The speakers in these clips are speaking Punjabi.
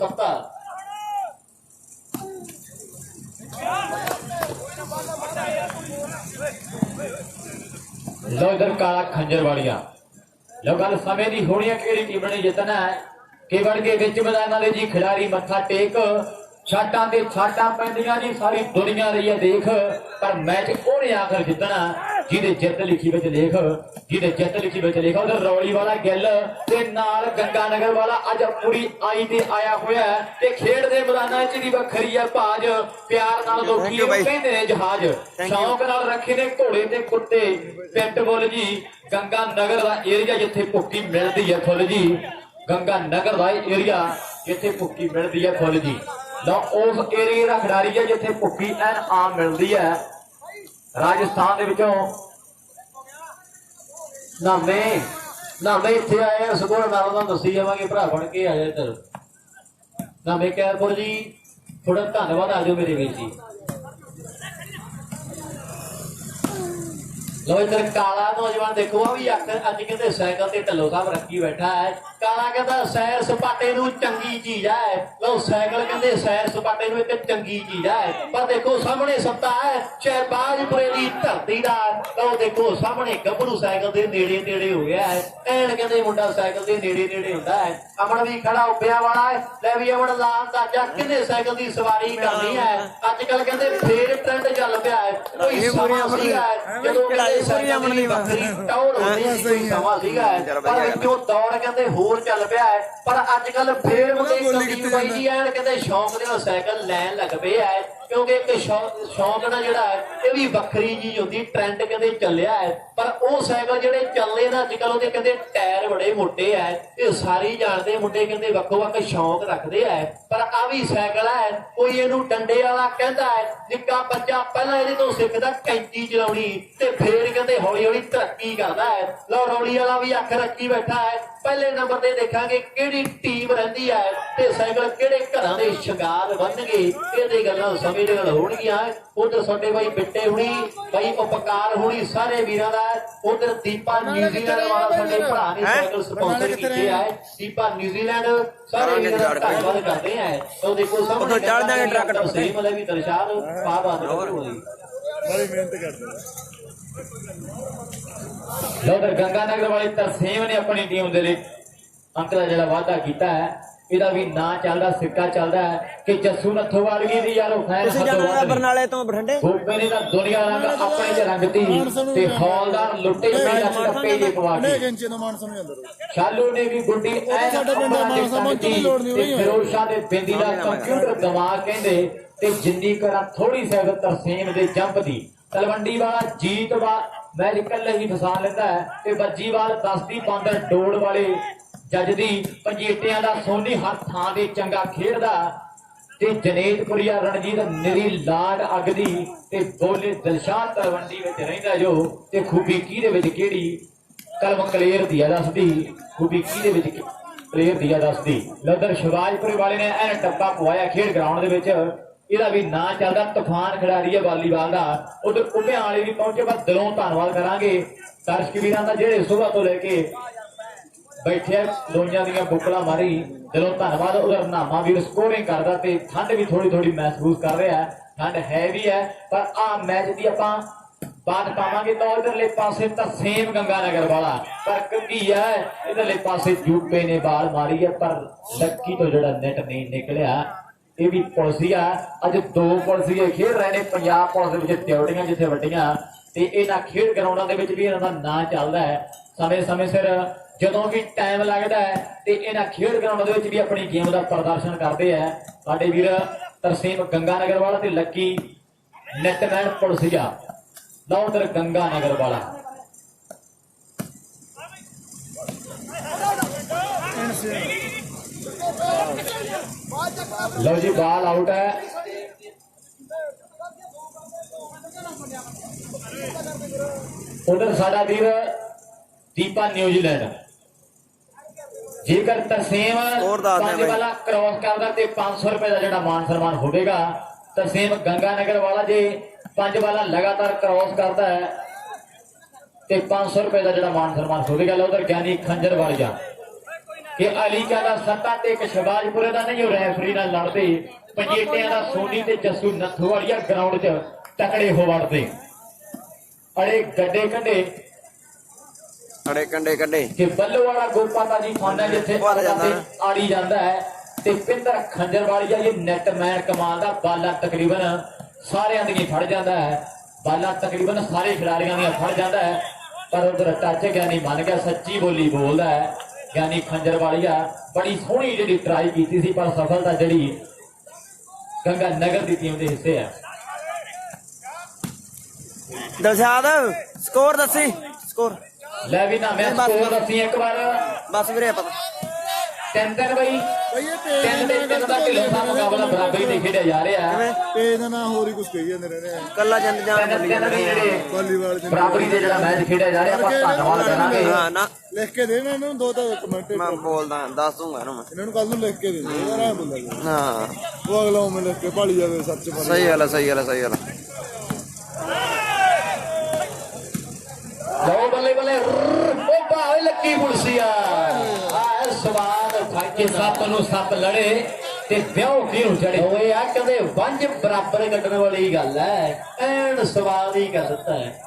70 लो इधर काला खंजर वालिया लो गल समय की होनी है कि टीम ने जितना है केवल के बिच मैदान दे जी खिलाड़ी मत्था टेक छाटां ते छाटां पैंदियां जी सारी दुनिया रही है देख पर मैच ओने आखिर जितना जिहदे जित लिखी विच लेख जिहदे जित लिखी विच लेख उधर रौली वाला गिल ते नाल गंगानगर वाला अज पूरी आई ते आया होया है ते खेड दे मैदानां च दी वखरी है भाज प्यार नाल लोकी कहंदे ने जहाज शौक नाल रखे ने घोड़े ते कुत्ते पिटबुल जी गंगानगर दा एरिया जिथे भुक्की मिलदी है फुल जी गंगानगर दा एरिया जिथे भुक्की मिलदी है फुल जी लो उस एरिया का खिडारी है जिथे भुक्की एन आम मिलती है राजस्थान के विचों नामे इत्थे आए सगों नाल तुहानूं दस्सी जावांगे भरा बन के आ जाए इधर नामे कैरपुर जी थोड़ा धन्नवाद आ जाओ मेरे वीर जी लो इधर काला नौजवान देखो भी आखिर अज कहते साइकिल से ढिल्लो साहब रखी बैठा है काला कहता सैर सपाटे नूं चंगी चीज है लो साइकिल कहते सैर सपाटे नूं एक चंगी चीज है पर देखो सामने सत्ता है शहबाजपुरे की धरती का लो देखो सामने गभरू साइकिल के नेड़े नेड़े हो गया है एन कहते मुंडा साइकिल के नेड़े नेड़े होता है अमन भी खड़ा उपिया वाला है लै भी अमन ला अंदाजा किन्ने साइकिल की सवारी करनी है अजकल कहते फिर ट्रेंड चल पिया है कोई समा सीगा जदों दौड़ कहते होर चल पिया है पर अजकल फिर बाई जी एन कहते शौक दे साइकिल लैन लग पे है क्योंकि एक शौक ना जिहड़ा है ये भी वखरी चीज होती ट्रेंड कहते चलिया है पर वो साइकिल जिहड़े चलने ना अजकल उहदे कहते टायर बड़े मोटे है ये सारी जानते मुंडे कहते वक्को वक् शौक रखते है पर आ भी साइकिल है कोई इहनूं डंडे वाला कहता है निक्का बच्चा पहला इहदे तो सिੱਖਦਾ कैंची चलाउणी ते फिर कहते हौली हौली तरक्की करता है लो रौली वाला भी अख रखी बैठा है पहले नंबर ते देखांगे किहड़ी टीम रहिंदी है ते साइकिल किहड़े घरां दे शंगार बनणगे इहदे गल्लां समय दे गल होणगीਆਂ उधर साडे भाई बिट्टे हुणी भाई उपकार हुणी सारे वीरां दा उधर दीपा न्यूजीलैंड वाला साडे भरा ने साइकिल स्पॉन्सर कीते है दीपा न्यूजीलैंड सारे वीरां दा धन्नवाद करदे हैं तो देखो सामने चढ़ जाएंगे ट्रक टप से मतलब भी दरशाद बात होई बड़ी मेहनत करते हैं उधर गंगानगर वाले तरसेम ने अपनी टीम के लिए अंक का जो वादा किया है ਇਹਦਾ ਵੀ ਨਾਂ ਚੱਲਦਾ ਸਿੱਕਾ ਚੱਲਦਾ ਹੈ ਕਿ ਜੱਸੂ ਨੱਥੋਵਾਲਗੀ ਦੀ ਯਾਰੋ ਖੈਰ ਬਰਨਾਲੇ ਤੋਂ ਬਠਿੰਡੇ ਗੋਪੇ ਨੇ ਤਾਂ ਦੁਨੀਆ ਰੰਗ ਆਪਣੇ ਚ ਰੰਗਤੀ ਤੇ ਹੌਲਦਾਰ ਲੁੱਟੇ ਪੇ ਦਾ ਟੱਪੇ ਜੇ ਪਵਾ ਕੇ ਸ਼ਾਲੂ ਨੇ ਵੀ ਗੁੱਡੀ ਸਾਡੇ ਪਿੰਡ ਮਾਨਸਾ ਦੀ ਲੋੜ ਨਹੀਂ ਹੋਈ ਫਿਰੋਜ਼ਸ਼ਾਹ ਦੇ ਬਿੰਦੀ ਦਾ ਕੰਪਿਊਟਰ ਗਵਾ ਕਹਿੰਦੇ ਤੇ ਜਿੰਨੀ ਕਰਾਂ ਥੋੜੀ ਸਹਿਬ ਤਰਸੇਮ ਦੇ ਜੰਪ ਦੀ ਤਲਵੰਡੀ ਵਾਲਾ ਜੀਤ ਵਾ मैच कल ही फसा लेता है ते बज्जीवाल 10 दी बांदर डोड़ वाले जज दी पंजेटियां दा सोनी हर थां दे चंगा खेडदा ते जनेतपुरिया रणजीत निरी लाड अगदी ते बोले दिलशाद तलवंडी विच रहिंदा जो ते खूबी किहदे विच किहड़ी कलम कलेर दी दसदी खूबी किहदे विच कलेर दी दसदी लदर शिवाजपुरे वाले ने एन टप्पा पवाया खेड ग्राउंड दे विच ਇਹਦਾ ਵੀ ਨਾਂ ਚੱਲਦਾ ਤੂਫਾਨ ਖਿਡਾਰੀ ਹੈ ਵਾਲੀਬਾਲ ਦਾ ਉਧਰ ਕੁੱਬਿਆਂ ਵਾਲੇ ਵੀ ਪਹੁੰਚੇ ਬਸ ਦਿਲੋਂ ਧੰਨਵਾਦ ਕਰਾਂਗੇ ਦਰਸ਼ਕ ਵੀਰਾਂ ਦਾ ਜਿਹੜੇ ਸੁਬਹ ਤੋਂ ਲੈ ਕੇ ਬੈਠੇ ਲੋਈਆਂ ਦੀਆਂ ਬੁੱਕਲਾਂ ਮਾਰੀ ਦਿਲੋਂ ਧੰਨਵਾਦ ਉਧਰ ਨਾਮਾ ਵੀਰ ਸਕੋਰਿੰਗ ਕਰਦਾ ਤੇ ਠੰਡ ਵੀ ਥੋੜੀ ਥੋੜੀ ਮਹਿਸੂਸ ਕਰ ਰਿਹਾ ਠੰਡ ਹੈ ਵੀ ਹੈ ਪਰ ਆ ਮੈਚ ਦੀ ਆਪਾਂ बात पावांगे तो इधरले पासे तरसेम गंगानगर वाला पर कंगी है इधरले पासे यूपी ने बाल मारी है पर लक्की तो जड़ा नेट नहीं निकलिया ये भी पुलिसिया अज 2 पुलिसिए खेल रहे हैं पंजाब पुलिस विच ड्यूटियां जिथे वड्डियां ते इन्हां खेड ग्राउंडां दे विच भी इन्हां दा नां चलदा है समय समय सिर जदों भी टाइम लगदा है ते इन्हां खेड ग्राउंडां दे विच भी अपनी गेम दा प्रदर्शन करदे हैं साडे वीर तरसेम गंगानगर वाला ते लक्की नेटमैन पुलिसिया उधर गंगानगर वाला लो जी बॉल आउट है उधर साडा वीर दीपा न्यूजीलैंड जेकर तरसेम 5 वाला क्रॉस करदा ते 500 रुपए का जिहड़ा मान सम्मान होवेगा तरसेम गंगानगर वाला जे 5 वाला लगातार क्रॉस करता है तो 500 रुपए का जो मान सम्मान होगा। उधर ज्ञानी खंजर वालिया ਕਿ ਅਲੀਕਾ ਦਾ ਸੱਤਾ ਤੇ ਇੱਕ ਸ਼ਬਾਜ਼ਪੁਰੇ ਦਾ ਨਹੀਂ, ਉਹ ਰੈਫਰੀ ਨਾਲ ਲੜਦੇ। ਪੰਜੇਟਿਆਂ ਦਾ ਸੋਨੀ ਤੇ ਜੱਸੂ ਨੱਥੂ ਵਾਲੀਆ ਗਰਾਊਂਡ 'ਚ ਤਕੜੇ ਹੋ ਵੜਦੇ। ਅੜੇ ਗੱਡੇ ਕੰਡੇ ਅੜੇ ਕੰਡੇ ਕੱਢੇ ਕਿ ਬੱਲੋ ਵਾਲਾ ਗੋਪਾਤਾ ਜੀ ਖਾਨਾ ਜਿੱਥੇ ਆੜੀ ਜਾਂਦਾ ਹੈ ਤੇ ਪਿੰਦਰ ਖੰਜਰ ਵਾਲੀਆ ਇਹ ਨੈਟਮੈਨ ਕਮਾਲ ਦਾ ਬਾਲਾ ਤਕਰੀਬਨ ਸਾਰਿਆਂ ਦੀਆਂ ਫੜ ਜਾਂਦਾ ਹੈ। ਬਾਲਾ ਤਕਰੀਬਨ ਸਾਰੇ ਖਿਡਾਰੀਆਂ ਦੀਆਂ ਫੜ ਜਾਂਦਾ ਹੈ। ਪਰ ਉਧਰ ਟੱਚ ਗਿਆਨੀ ਮੰਨ ਗਿਆ, ਸੱਚੀ ਬੋਲੀ ਬੋਲਦਾ ਹੈ ਗਿਆਨੀ ਖੰਜਰ ਵਾਲੀਆ। ਬੜੀ ਸੋਹਣੀ ਜਿਹੜੀ ਟਰਾਈ ਕੀਤੀ ਸੀ ਪਰ ਸਫਲਤਾ ਜਿਹੜੀ ਗੰਗਾ ਨਗਰ ਦੀ ਟੀਮ ਦੇ ਹਿੱਸੇ ਹੈ। ਦਿਲਸ਼ਾਦ ਸਕੋਰ ਦੱਸੀ ਸਕੋਰ ਲੈ ਵੀ ਨਾ ਮੈਂ ਸਕੋਰ ਦੱਸੀ ਇੱਕ ਵਾਰ। ਬਸ ਵੀਰੇ ਪਤਾ 3-3 ਬਈ ਬਈ ਇਹ 3-3 ਦਾ ਢਿੱਲੋਂ ਦਾ ਮੁਕਾਬਲਾ ਬਰਾਬਰੀ ਤੇ ਖੇਡਿਆ ਜਾ ਰਿਹਾ ਹੈ। ਪੇਜ ਦਾ ਨਾਂ ਹੋਰ ਹੀ ਕੁਝ ਕਹੀ ਜਾਂਦੇ ਰਹੇ ਨੇ। ਕੱਲਾ ਜੰਦ ਜਾਨ ਤਿੰਨ ਜਿਹੜੇ ਵਾਲੀਬਾਲ ਚ ਬਰਾਬਰੀ ਦੇ ਜਿਹੜਾ ਮੈਚ ਖੇਡਿਆ ਜਾ ਰਿਹਾ, ਆਪਾਂ ਧੰਨਵਾਦ ਕਰਾਂਗੇ। ਹਾਂ ਨਾ ਲਿਖ ਕੇ ਦੇ ਇਹਨਾਂ ਨੂੰ ਦੋ ਤਾਂ ਕਮੈਂਟ ਮੈਂ ਬੋਲਦਾ ਦੱਸ ਦੂੰਗਾ ਇਹਨੂੰ ਮੈਂ। ਇਹਨਾਂ ਨੂੰ ਕੱਲ ਨੂੰ ਲਿਖ ਕੇ ਦੇ ਦੇ ਯਾਰ, ਐ ਬੋਲਾਂਗੇ ਹਾਂ ਉਹ ਅਗਲਾ ਉਵੇਂ ਲਿਖ ਕੇ ਭਾਲੀ ਜਾਵੇ ਸੱਚ ਪਰ। ਸਹੀ ਗੱਲ ਹੈ ਸਹੀ ਗੱਲ ਹੈ ਸਹੀ ਗੱਲ ਹੈ। ਲਓ ਬੱਲੇ ਬੱਲੇ ਉਹ ਭਾਵੇਂ ਲੱਕੀ ਪੁਲਸੀਆ ਆ ਸਵਾਦ ਖਾਕੇ ਸੱਪ ਨੂੰ ਸੱਪ ਲੜੇ ਤੇ ਵਿਆਹ ਕਿਉਂ ਚੜੇ ਹੋਏ ਆ। ਕਦੇ ਵੰਜ ਬਰਾਬਰ ਕੱਢਣ ਵਾਲੀ ਗੱਲ ਹੈ, ਐਨ ਸਵਾਦ ਹੀ ਕਰ ਦਿੱਤਾ ਹੈ।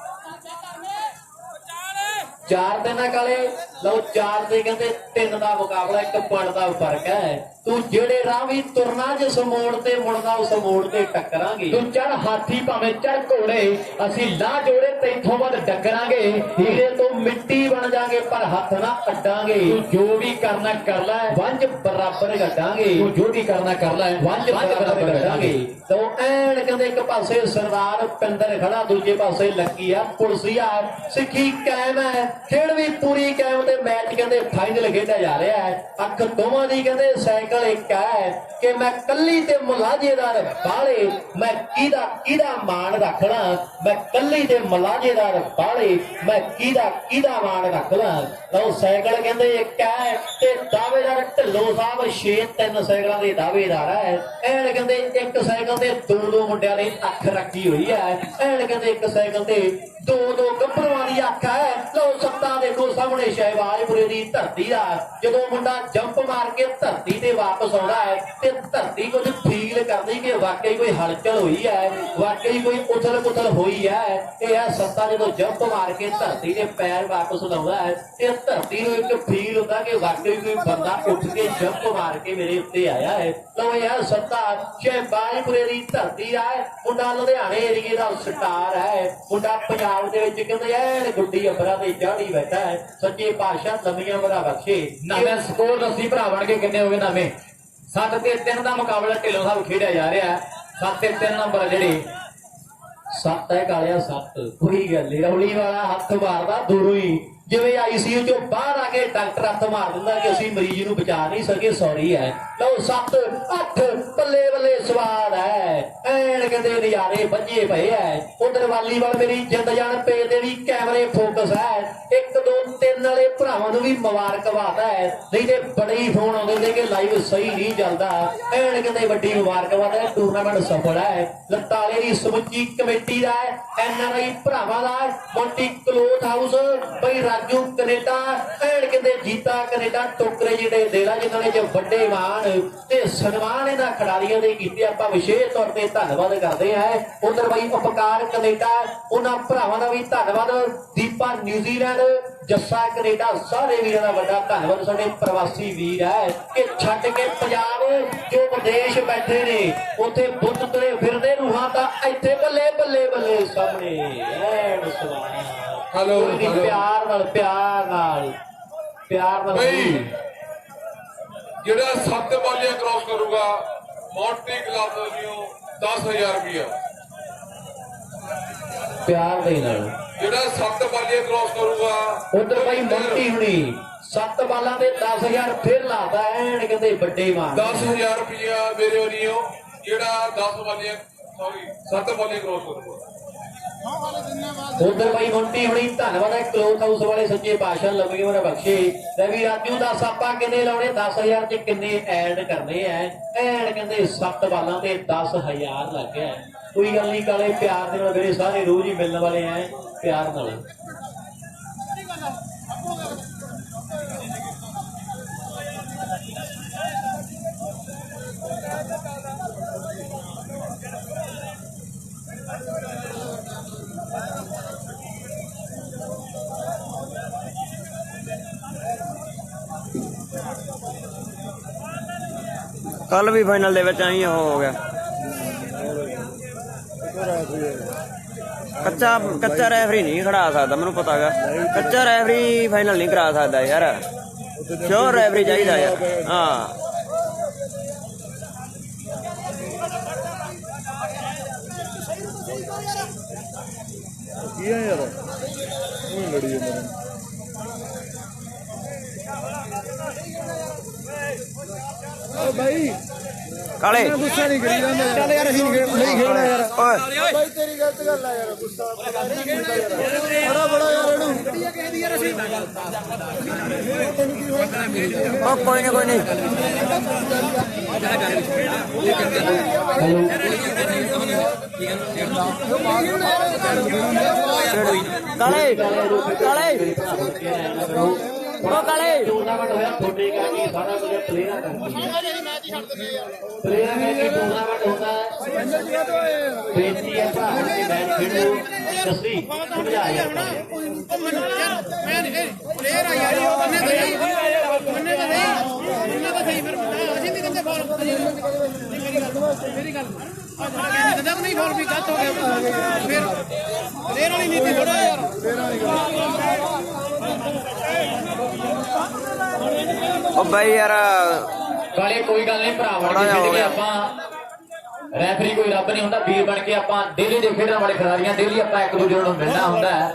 4 ਦਿਨਾਂ ਕਾਲੇ ਲਓ 4 ਦੇ ਕਹਿੰਦੇ 3 ਦਾ ਮੁਕਾਬਲਾ, 1 ਪੁਆਇੰਟ ਦਾ ਫਰਕ ਹੈ। ਤੂੰ ਜਿਹੜੇ ਰਾਹ ਵੀ ਤੁਰਨਾ ਜਿਸ ਮੋੜ ਤੇ ਮੁੜਨਾ ਉਸ ਮੋੜ ਤੇ ਟੱਕਰਾਂਗੇ। ਤੂੰ ਚੜ ਹਾਥੀ ਭਾਵੇਂ ਚੜ ਘੋੜੇ, ਅਸੀਂ ਲਾਹ ਜੋੜੇ ਤੈਥੋਂ ਵੱਧ ਡੱਕਰਾਂਗੇ। ਹੀਰੇ ਤੋਂ ਮਿੱਟੀ ਬਣ ਜਾਗੇ ਪਰ ਹੱਥ ਨਾ ਅੱਡਾਂਗੇ। ਤੂੰ ਜੋ ਵੀ ਕਰਨਾ ਕਰ ਲੈ ਵੰਜ ਬਰਾਬਰ ਕੱਢਾਂਗੇ। ਤੂੰ ਜੋ ਵੀ ਕਰਨਾ ਕਰ ਲੈ ਵੰਜ ਬਰਾਬਰ ਕੱਢਾਂਗੇ। ਤੋ ਐਨ ਕਹਿੰਦੇ ਇੱਕ ਪਾਸੇ ਸਰਦਾਰ ਪਿੰਦਰ ਖੜਾ, ਦੂਜੇ ਪਾਸੇ ਲੱਕੀ ਆ ਪੁਲਸੀਆ। ਸਿੱਖੀ ਕਾਇਮ ਹੈ, ਖੇਡ ਵੀ ਪੂਰੀ ਕਾਇਮ ਤੇ ਮੈਚ ਕਹਿੰਦੇ ਫਾਈਨਲ ਖੇਡਿਆ ਜਾ ਰਿਹਾ ਹੈ। ਅੱਖ ਦੋਵਾਂ ਦੀ ਕਹਿੰਦੇ ਸਾਈਕਲ ਇੱਕ ਹੈ ਕਿ ਮੈਂ ਕੱਲੀ ਤੇ ਮੁਲਾਜੇਦਾਰ ਬਾਲੇ, ਮੈਂ ਕਿਹਦਾ ਮਾਣ ਰੱਖਣਾ। ਮੈਂ ਕੱਲੀ ਤੇ ਮੁਲਾਜੇਦਾਰ ਬਾਲੇ, ਮੈਂ ਕਿਹਦਾ ਮਾਣ ਰੱਖਣਾ। ਲਓ ਸਾਈਕਲ ਕਹਿੰਦੇ ਇੱਕ ਹੈ ਤੇ ਦਾਅਵੇਦਾਰ ਢਿੱਲੋਂ ਸਾਹਿਬ 6-3 ਸਾਈਕਲਾਂ ਦੇ ਦਾਅਵੇਦਾਰ ਹੈ। ਐਨ ਕਹਿੰਦੇ ਇੱਕ ਸਾਈਕਲ ਤੇ 2 ਮੁੰਡਿਆਂ ਨੇ ਅੱਖ ਰੱਖੀ ਹੋਈ ਹੈ। ਐਨ ਕਹਿੰਦੇ ਇੱਕ ਸਾਈਕਲ ਤੇ 2 ਗੱਭਰੂਆਂ ਦੀ ਅੱਖ ਹੈ। ਲਓ ਸੱਤਾ ਦੇਖੋ ਸਾਹਮਣੇ ਸ਼ਹਿਬਾਜ਼ਪੁਰੇ ਦੀ ਧਰਤੀ ਦਾ ਜਦੋਂ ਮੁੰਡਾ ਜੰਪ ਮਾਰ ਕੇ ਧਰਤੀ ਤੇ ਵਾਪਸ ਆਉਂਦਾ ਹੈ ਤੇ ਧਰਤੀ ਕੁਝ ਫੀਲ ਕਰਦੀ ਕਿ ਵਾਕਈ ਕੋਈ ਹਲਚਲ ਹੋਈ ਹੈ, ਵਾਕਈ ਕੋਈ ਉਥਲ ਪੁਥਲ ਹੋਈ ਹੈ। ਤੇ ਇਹ ਸੱਤਾ ਜਦੋਂ ਜੰਪ ਮਾਰ ਕੇ ਧਰਤੀ ਦੇ ਪੈਰ ਵਾਪਸ ਲਾਉਂਦਾ ਹੈ ਤੇ ਧਰਤੀ ਨੂੰ ਇੱਕ ਫੀਲ ਹੁੰਦਾ ਕਿ ਵਾਕਈ ਕੋਈ ਬੰਦਾ ਉੱਠ ਕੇ ਜੰਪ ਮਾਰ ਕੇ ਮੇਰੇ ਉੱਤੇ ਆਇਆ ਹੈ। ਲਓ ਇਹ ਸੱਤਾ ਸ਼ਹਿਬਾਜ਼ਪੁਰੇ ਦੀ ਧਰਤੀ ਦਾ ਹੈ। ਮੁੰਡਾ ਲੁਧਿਆਣੇ ਏਰੀਏ ਦਾ ਸਟਾਰ ਹੈ। ਮੁੰਡਾ ਪੰਜਾਬ ਦੇ ਵਿੱਚ ਕਹਿੰਦੇ ਐਨ ਗੁੱਡੀ ਅੰਬਰਾਂ ਤੇ ਚਾੜੀ ਬੈਠਾ ਹੈ। ਸੱਚੇ ਪਾਤਸ਼ਾਹ ਲੰਮੀਆਂ ਉਮਰਾਂ ਬਖਸ਼ੇ। ਨਵੇਂ ਸਕੋਰ ਦੱਸੀ ਭਰਾ ਬਣ ਕੇ ਕਿੰਨੇ ਹੋ ਗਏ ਨਵੇਂ? 7-3 ਦਾ ਮੁਕਾਬਲਾ ਢਿੱਲੋਂ ਸਾਹਿਬ ਖੇਡਿਆ ਜਾ ਰਿਹਾ ਹੈ। 7-3 ਨੰਬਰ ਜਿਹੜੇ 7 ਹੈ ਕਾਲਿਆ 7 ਕੋਈ ਗੱਲ ਨਹੀਂ। ਰੌਲੀ ਵਾਲਾ ਹੱਥ ਮਾਰਦਾ ਦੂਰੋਂ ਹੀ, ਜਿਵੇਂ ਆਈਸੀਯੂ ਚੋਂ ਬਾਹਰ ਆ ਕੇ ਡਾਕਟਰ ਹੱਥ ਮਾਰ ਦਿੰਦਾ ਕਿ ਅਸੀਂ ਮਰੀਜ਼ ਨੂੰ ਬਚਾ ਨਹੀਂ ਸਕੇ, ਸੌਰੀ ਹੈ। ਲਓ 7-8 ਬੱਲੇ ਬੱਲੇ ਸਵਾਦ ਹੈ। ਐਨ ਕਹਿੰਦੇ ਨਜ਼ਾਰੇ ਵੱਜੇ ਪਏ ਹੈ। ਉਧਰ ਵਾਲੀਬਾਲ ਮੇਰੀ ਜਿੰਦ ਜਾਨ ਪੇ ਦੇ ਵੀ ਕੈਮਰੇ ਫੋਕਸ ਹੈ। 1 2 3 ਵਾਲੇ ਭਰਾਵਾਂ ਨੂੰ ਵੀ ਮੁਬਾਰਕਬਾਦ ਹੈ, ਨਹੀਂ ਤੇ ਬੜੇ ਹੀ ਫੋਨ ਆਉਂਦੇ ਨੇ ਕਿ ਲਾਈਵ ਸਹੀ ਨਹੀਂ ਚੱਲਦਾ। ਐਨ ਕਹਿੰਦੇ ਵੱਡੀ ਮੁਬਾਰਕਬਾਦ ਹੈ, ਟੂਰਨਾਮੈਂਟ ਸਫਲ ਹੈ। ਲਤਾਲੇ ਦੀ ਸਮੁੱਚੀ ਕਮੇਟੀ ਦਾ ਹੈ, NRI ਭਰਾਵਾਂ ਦਾ, ਮੋਂਟੀ ਕਲੋਥ ਹਾਊਸ ਬਈ ਰਾਜੂ ਕੈਨੇਡਾ, ਐਨ ਕਹਿੰਦੇ ਜੀਤਾ ਕੈਨੇਡਾ, ਟੋਕਰੇ ਜਿਹੜੇ ਦੇਲਾ ਜਿਨ੍ਹਾਂ ਨੇ ਜੋ ਵੱਡੇ ਮਾਣ ਤੇ ਸਨਮਾਨ ਇਹਨਾਂ ਖਿਡਾਰੀਆਂ ਦੇ ਕੀਤੇ, ਆਪਾਂ ਵਿਸ਼ੇਸ਼ ਤੌਰ ਤੇ ਧੰਨਵਾਦ ਕਰਦੇ ਹਾਂ। ਉਧਰ ਬਈ ਉਪਕਾਰ ਕੈਨੇਡਾ, ਉਹਨਾਂ ਭਰਾਵਾਂ ਦਾ ਵੀ ਧੰਨਵਾਦ। ਦੀਪਾ ਨਿਊਜ਼ੀਲੈਂਡ, ਜੱਸਾ ਕੈਨੇਡਾ, ਸਾਰੇ ਵੀਰਾਂ ਦਾ ਵੱਡਾ ਧੰਨਵਾਦ। ਸਾਡੇ ਪ੍ਰਵਾਸੀ ਵੀਰ ਹੈ ਕਿ ਛੱਡ ਕੇ ਪੰਜਾਬ ਜੋ ਵਿਦੇਸ਼ ਬੈਠੇ ਨੇ ਉੱਥੇ ਬੁੱਤ ਤੁਰੇ ਫਿਰਦੇ ਰੂਹਾਂ ਤਾਂ ਇੱਥੇ ਬੱਲੇ ਬੱਲੇ ਬੱਲੇ ਸਾਹਮਣੇ ਐਨ ਸਵਾਰ। ਹੈਲੋ ਪਿਆਰ ਨਾਲ ਜਿਹੜਾ 7 ਬਾਲੀਆਂ ਕ੍ਰਾਸ ਕਰੂਗਾ ਮੌਂਟੀ ਕਲੱਬ ਨੂੰ 10,000 ਰੁਪਇਆ। ਪਿਆਰ ਦੇ ਨਾਲ ਜਿਹੜਾ 7 ਬਾਲੀਆਂ ਕ੍ਰਾਸ ਕਰੂਗਾ ਉਧਰ ਬਾਈ ਮੌਂਟੀ ਹੁਣੀ 7 ਬਾਲਾਂ ਦੇ 10,000 ਫਿਰ ਲਾਤਾ ਐਨ ਕਹਿੰਦੇ ਵੱਡੇ ਮਾਰ 10,000 ਰੁਪਇਆ ਮੇਰੇ ਵੱਲੋਂ। ਜਿਹੜਾ 10 ਬਾਲੀਆਂ 7 ਬਾਲੀਆਂ ਕ੍ਰਾਸ ਕਰੂਗਾ। ਉਧਰ ਬਾਈ ਮੌਂਟੀ ਹੁਣੀ ਧੰਨਵਾਦ ਹੈ। ਕਲੋਥ ਹਾਊਸ ਵਾਲੇ ਸੱਚੇ ਪਾਤਸ਼ਾਹ ਲੰਮੀ ਉਮਰ ਬਖਸ਼ੇ। ਰਵੀ ਰਾਜੂ ਦਾ ਸਾਪਾ ਕਿੰਨੇ ਲਾਉਣੇ? 10,000 ਚ ਕਿੰਨੇ ਐਡ ਕਰਨੇ ਐ? ਐਡ ਕਹਿੰਦੇ 7 ਬਾਲਾਂ ਤੇ 10,000 ਲੱਗ ਗਿਆ। ਕੋਈ ਗੱਲ ਨਹੀਂ ਕਾਲੇ, ਪਿਆਰ ਦੇ ਨਾਲ ਮੇਰੇ ਸਾਰੇ ਰੋਜ਼ ਹੀ ਮਿਲਣ ਵਾਲੇ ਐ, ਪਿਆਰ ਨਾਲ। ਕੱਲ ਵੀ ਫਾਈਨਲ ਦੇ ਵਿੱਚ ਆਈ ਹੋ ਗਿਆ ਕੱਚਾ ਰੈਫਰੀ ਨਹੀਂ ਖੜਾ ਸਕਦਾ ਮੈਨੂੰ ਪਤਾ ਹੈਗਾ ਕੱਚਾ ਰੈਫਰੀ ਫਾਈਨਲ ਨਹੀਂ ਕਰਾ ਸਕਦਾ ਯਾਰ ਸ਼ੋਰ ਰੈਫਰੀ ਚਾਹੀਦਾ ਯਾਰ ਹਾਂ ਕੀ ਆ ਯਾਰ ਉਹ ਲੜੀ ਜਾਂਦਾ ਓ ਭਾਈ ਕਾਲੇ ਗੁੱਸਾ ਨਹੀਂ ਕਰੀ ਜਾਂਦਾ ਚੱਲ ਯਾਰ ਅਸੀਂ ਨਹੀਂ ਖੇਡਣਾ ਯਾਰ ਓਏ ਭਾਈ ਤੇਰੀ ਗਲਤ ਗੱਲ ਆ ਯਾਰ ਗੁੱਸਾ ਬੜਾ ਬੜਾ ਯਾਰ ਇਹਨੂੰ ਉਹ ਕੋਈ ਨਹੀਂ ਕਾਲੇ ਕਾਲੇ ਉਹ ਕਾਲੇ ਟੂਰਨਾਮੈਂਟ ਹੋਇਆ ਤੁਹਾਡੇ ਕਰਕੇ ਸਾਰਾ ਕੁਝ ਪਲੇਅਰਾਂ ਕਰਕੇ ਪਲੇਅਰਾਂ ਕਰਕੇ ਟੂਰਨਾਮੈਂਟ ਹੁੰਦਾ ਹੈ ਬੇਨਤੀ ਹੈ ਭਰਾ ਕੇ ਮੈਚ ਖੇਡੋ ਜਸਰੀ ਸਮਝਾ ਯਾਰ ਪਲੇਅਰ ਆ ਯਾਰ ਉਹ ਮੰਨੇ ਤਾਂ ਸਹੀ ਫਿਰ ਅਸੀਂ ਨਹੀਂ ਕਹਿੰਦੇ ਫਾਲ ਮੇਰੀ ਗੱਲ ਕਹਿੰਦਾ ਨਹੀਂ ਫਾਲ ਵੀ ਗਲਤ ਹੋ ਗਿਆ ਫਿਰ ਪਲੇਅਰ ਵਾਲੀ ਨੀਤੀ ਥੋੜਾ ਯਾਰ ਉਹ ਬਾਈ ਯਾਰ ਕਾਲੇ ਕੋਈ ਗੱਲ ਨਹੀਂ ਭਰਾ ਬਣ ਕੇ ਖੇਡ ਕੇ ਆਪਾਂ ਰੈਫਰੀ ਕੋਈ ਰੱਬ ਨਹੀਂ ਹੁੰਦਾ ਵੀਰ ਬਣ ਕੇ ਆਪਾਂ ਡੇਲੀ ਦੇ ਖੇਡਣ ਵਾਲੇ ਖਿਡਾਰੀਆਂ ਡੇਲੀ ਆਪਾਂ ਇੱਕ ਦੂਜੇ ਨੂੰ ਮਿਲਣਾ ਹੁੰਦਾ ਹੈ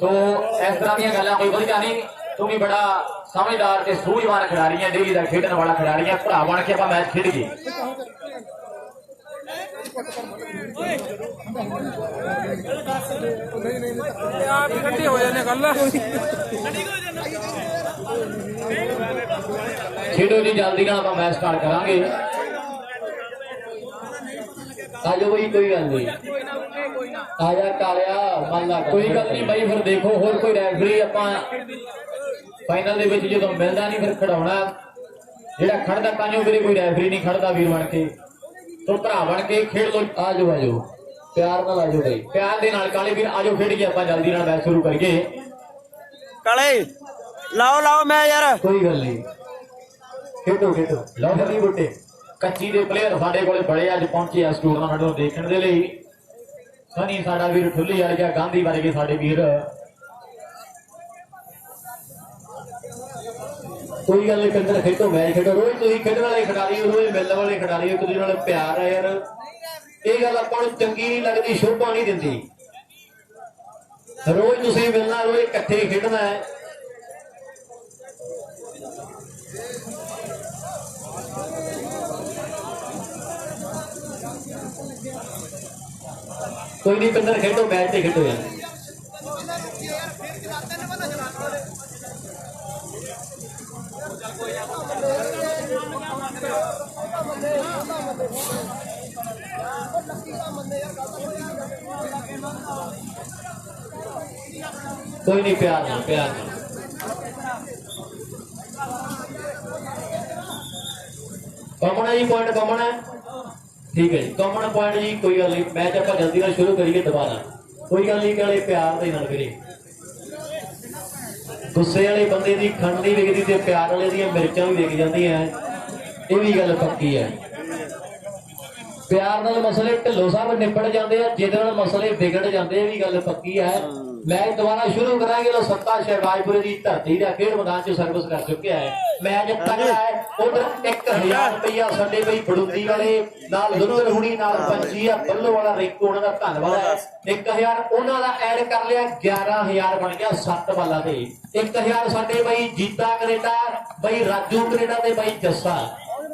ਸੋ ਇਸ ਤਰ੍ਹਾਂ ਦੀਆਂ ਗੱਲਾਂ ਕੋਈ ਵਧੀਆ ਨਹੀਂ ਤੂੰ ਵੀ ਬੜਾ ਸਮਝਦਾਰ ਤੇ ਸੂਝਵਾਨ ਖਿਡਾਰੀ ਹੈ ਡੇਲੀ ਦਾ ਖੇਡਣ ਵਾਲਾ ਖਿਡਾਰੀ ਹੈ ਭਰਾ ਬਣ ਕੇ ਆਪਾਂ ਮੈਚ ਖੇਡ ਗਏ ਆਪ ਇਕੱਠੇ ਹੋ ਜਾਂਦੇ ਗੱਲ ਖੇਡੋ ਜੀ ਜਲਦੀ ਨਾਲ ਆਪਾਂ ਮੈਚ ਸਟਾਰਟ ਕਰਾਂਗੇ ਆਜੋ ਬਈ ਕੋਈ ਗੱਲ ਨਹੀਂ ਆਜਾ ਕਾਲਿਆ ਮੰਨ ਲਾ ਕੋਈ ਗੱਲ ਨਹੀਂ ਬਾਈ ਫਿਰ ਦੇਖੋ ਹੋਰ ਕੋਈ ਰੈਫਰੀ ਆਪਾਂ ਫਾਈਨਲ ਦੇ ਵਿੱਚ ਜਦੋਂ ਮਿਲਦਾ ਨਹੀਂ ਫਿਰ ਖੜਾਉਣਾ ਜਿਹੜਾ ਖੜਦਾ ਕਾਂਜੋ ਵੀਰੇ ਕੋਈ ਰੈਫਰੀ ਨਹੀਂ ਖੜਦਾ ਵੀਰ ਬਣ ਕੇ ਤੋ ਭਰਾ ਬਣ ਕੇ ਖੇਡ ਲੋ ਆਜੋ ਆਜੋ ਪਿਆਰ ਨਾਲ ਆਜੋ ਬਈ ਪਿਆਰ ਦੇ ਨਾਲ ਕਾਲੇ ਵੀਰ ਆਜੋ ਖੇਡ ਕੇ ਆਪਾਂ ਜਲਦੀ ਨਾਲ ਮੈਚ ਸ਼ੁਰੂ ਕਰੀਏ ਕਾਲੇ ਲਾਓ ਮੈਂ ਯਾਰ ਕੋਈ ਗੱਲ ਨਹੀਂ ਖੇਡੋ ਲਓ ਫਿਰ ਬੁੱਟੇ ਕੱਚੀ ਦੇ ਪਲੇਅਰ ਸਾਡੇ ਕੋਲੇ ਬੜੇ ਅੱਜ ਪਹੁੰਚੇ ਇਸ ਟੂਰਨਾਮੈਂਟ ਨੂੰ ਦੇਖਣ ਦੇ ਲਈ ਸਨੀ ਸਾਡਾ ਵੀਰ ਠੁੱਲੀ ਵਾਲ ਗਿਆ ਗਾਂਧੀ ਵਰਗੇ ਸਾਡੇ ਵੀਰ ਕੋਈ ਗੱਲ ਨਹੀਂ ਕੰਦਰ ਖੇਡੋ ਮੈਚ ਖੇਡੋ ਰੋਜ਼ ਤੁਸੀਂ ਖੇਡਣ ਵਾਲੇ ਖਿਡਾਰੀ ਹੋ ਰੋਜ਼ ਮਿਲਣ ਵਾਲੇ ਖਿਡਾਰੀ ਹੋ ਇੱਕ ਦੂਜੇ ਨਾਲ ਪਿਆਰ ਹੈ ਯਾਰ ਇਹ ਗੱਲ ਆਪਾਂ ਨੂੰ ਚੰਗੀ ਨਹੀਂ ਲੱਗਦੀ ਸ਼ੋਭਾ ਨਹੀਂ ਦਿੰਦੀ ਰੋਜ਼ ਤੁਸੀਂ ਮਿਲਣਾ ਰੋਜ਼ ਇਕੱਠੇ ਖੇਡਣਾ ਹੈ ਕੋਈ ਨਹੀਂ ਕੰਦਰ ਖੇਡੋ ਮੈਚ ਤੇ ਖੇਡੋ ਯਾਰ कोई नहीं प्यार ना कॉमन है जी पॉइंट कॉमन है ठीक है जी कॉमन पॉइंट जी कोई गल नहीं मैच आप जल्दी ना शुरू करिए दोबारा कोई गल नहीं कि प्यार दे नाल करिए गुस्से वाले बंदे दी खंड नहीं विकदी ते प्यार वाले दी मिर्चां भी विक जांदियां ये भी गल पक्की है प्यार नाल मसले ढिल्लो साहब निपट जाते हैं जिहदे नाल मसले बिगड़ जाते हैं भी गल पक्की है मैच दोबारा शुरू करांगे तो सत्ता शहबाजपुरे की धरती का खेड मैदान च सर्विस कर चुके हैं मैच तगड़ा है उधर 1000 रुपया साडे बई बड़ूदी वाले नाल लुत्तर हुणी नाल 25 बल्लो वाला रिंकू उन्हां दा धन्नवाद है 1000 उन्हां दा ऐड कर लिया 11000 बन गया 7 बालां ते 1000 साडे बई जीता कनेडा बई राजू कनेडा ते बई जस्सा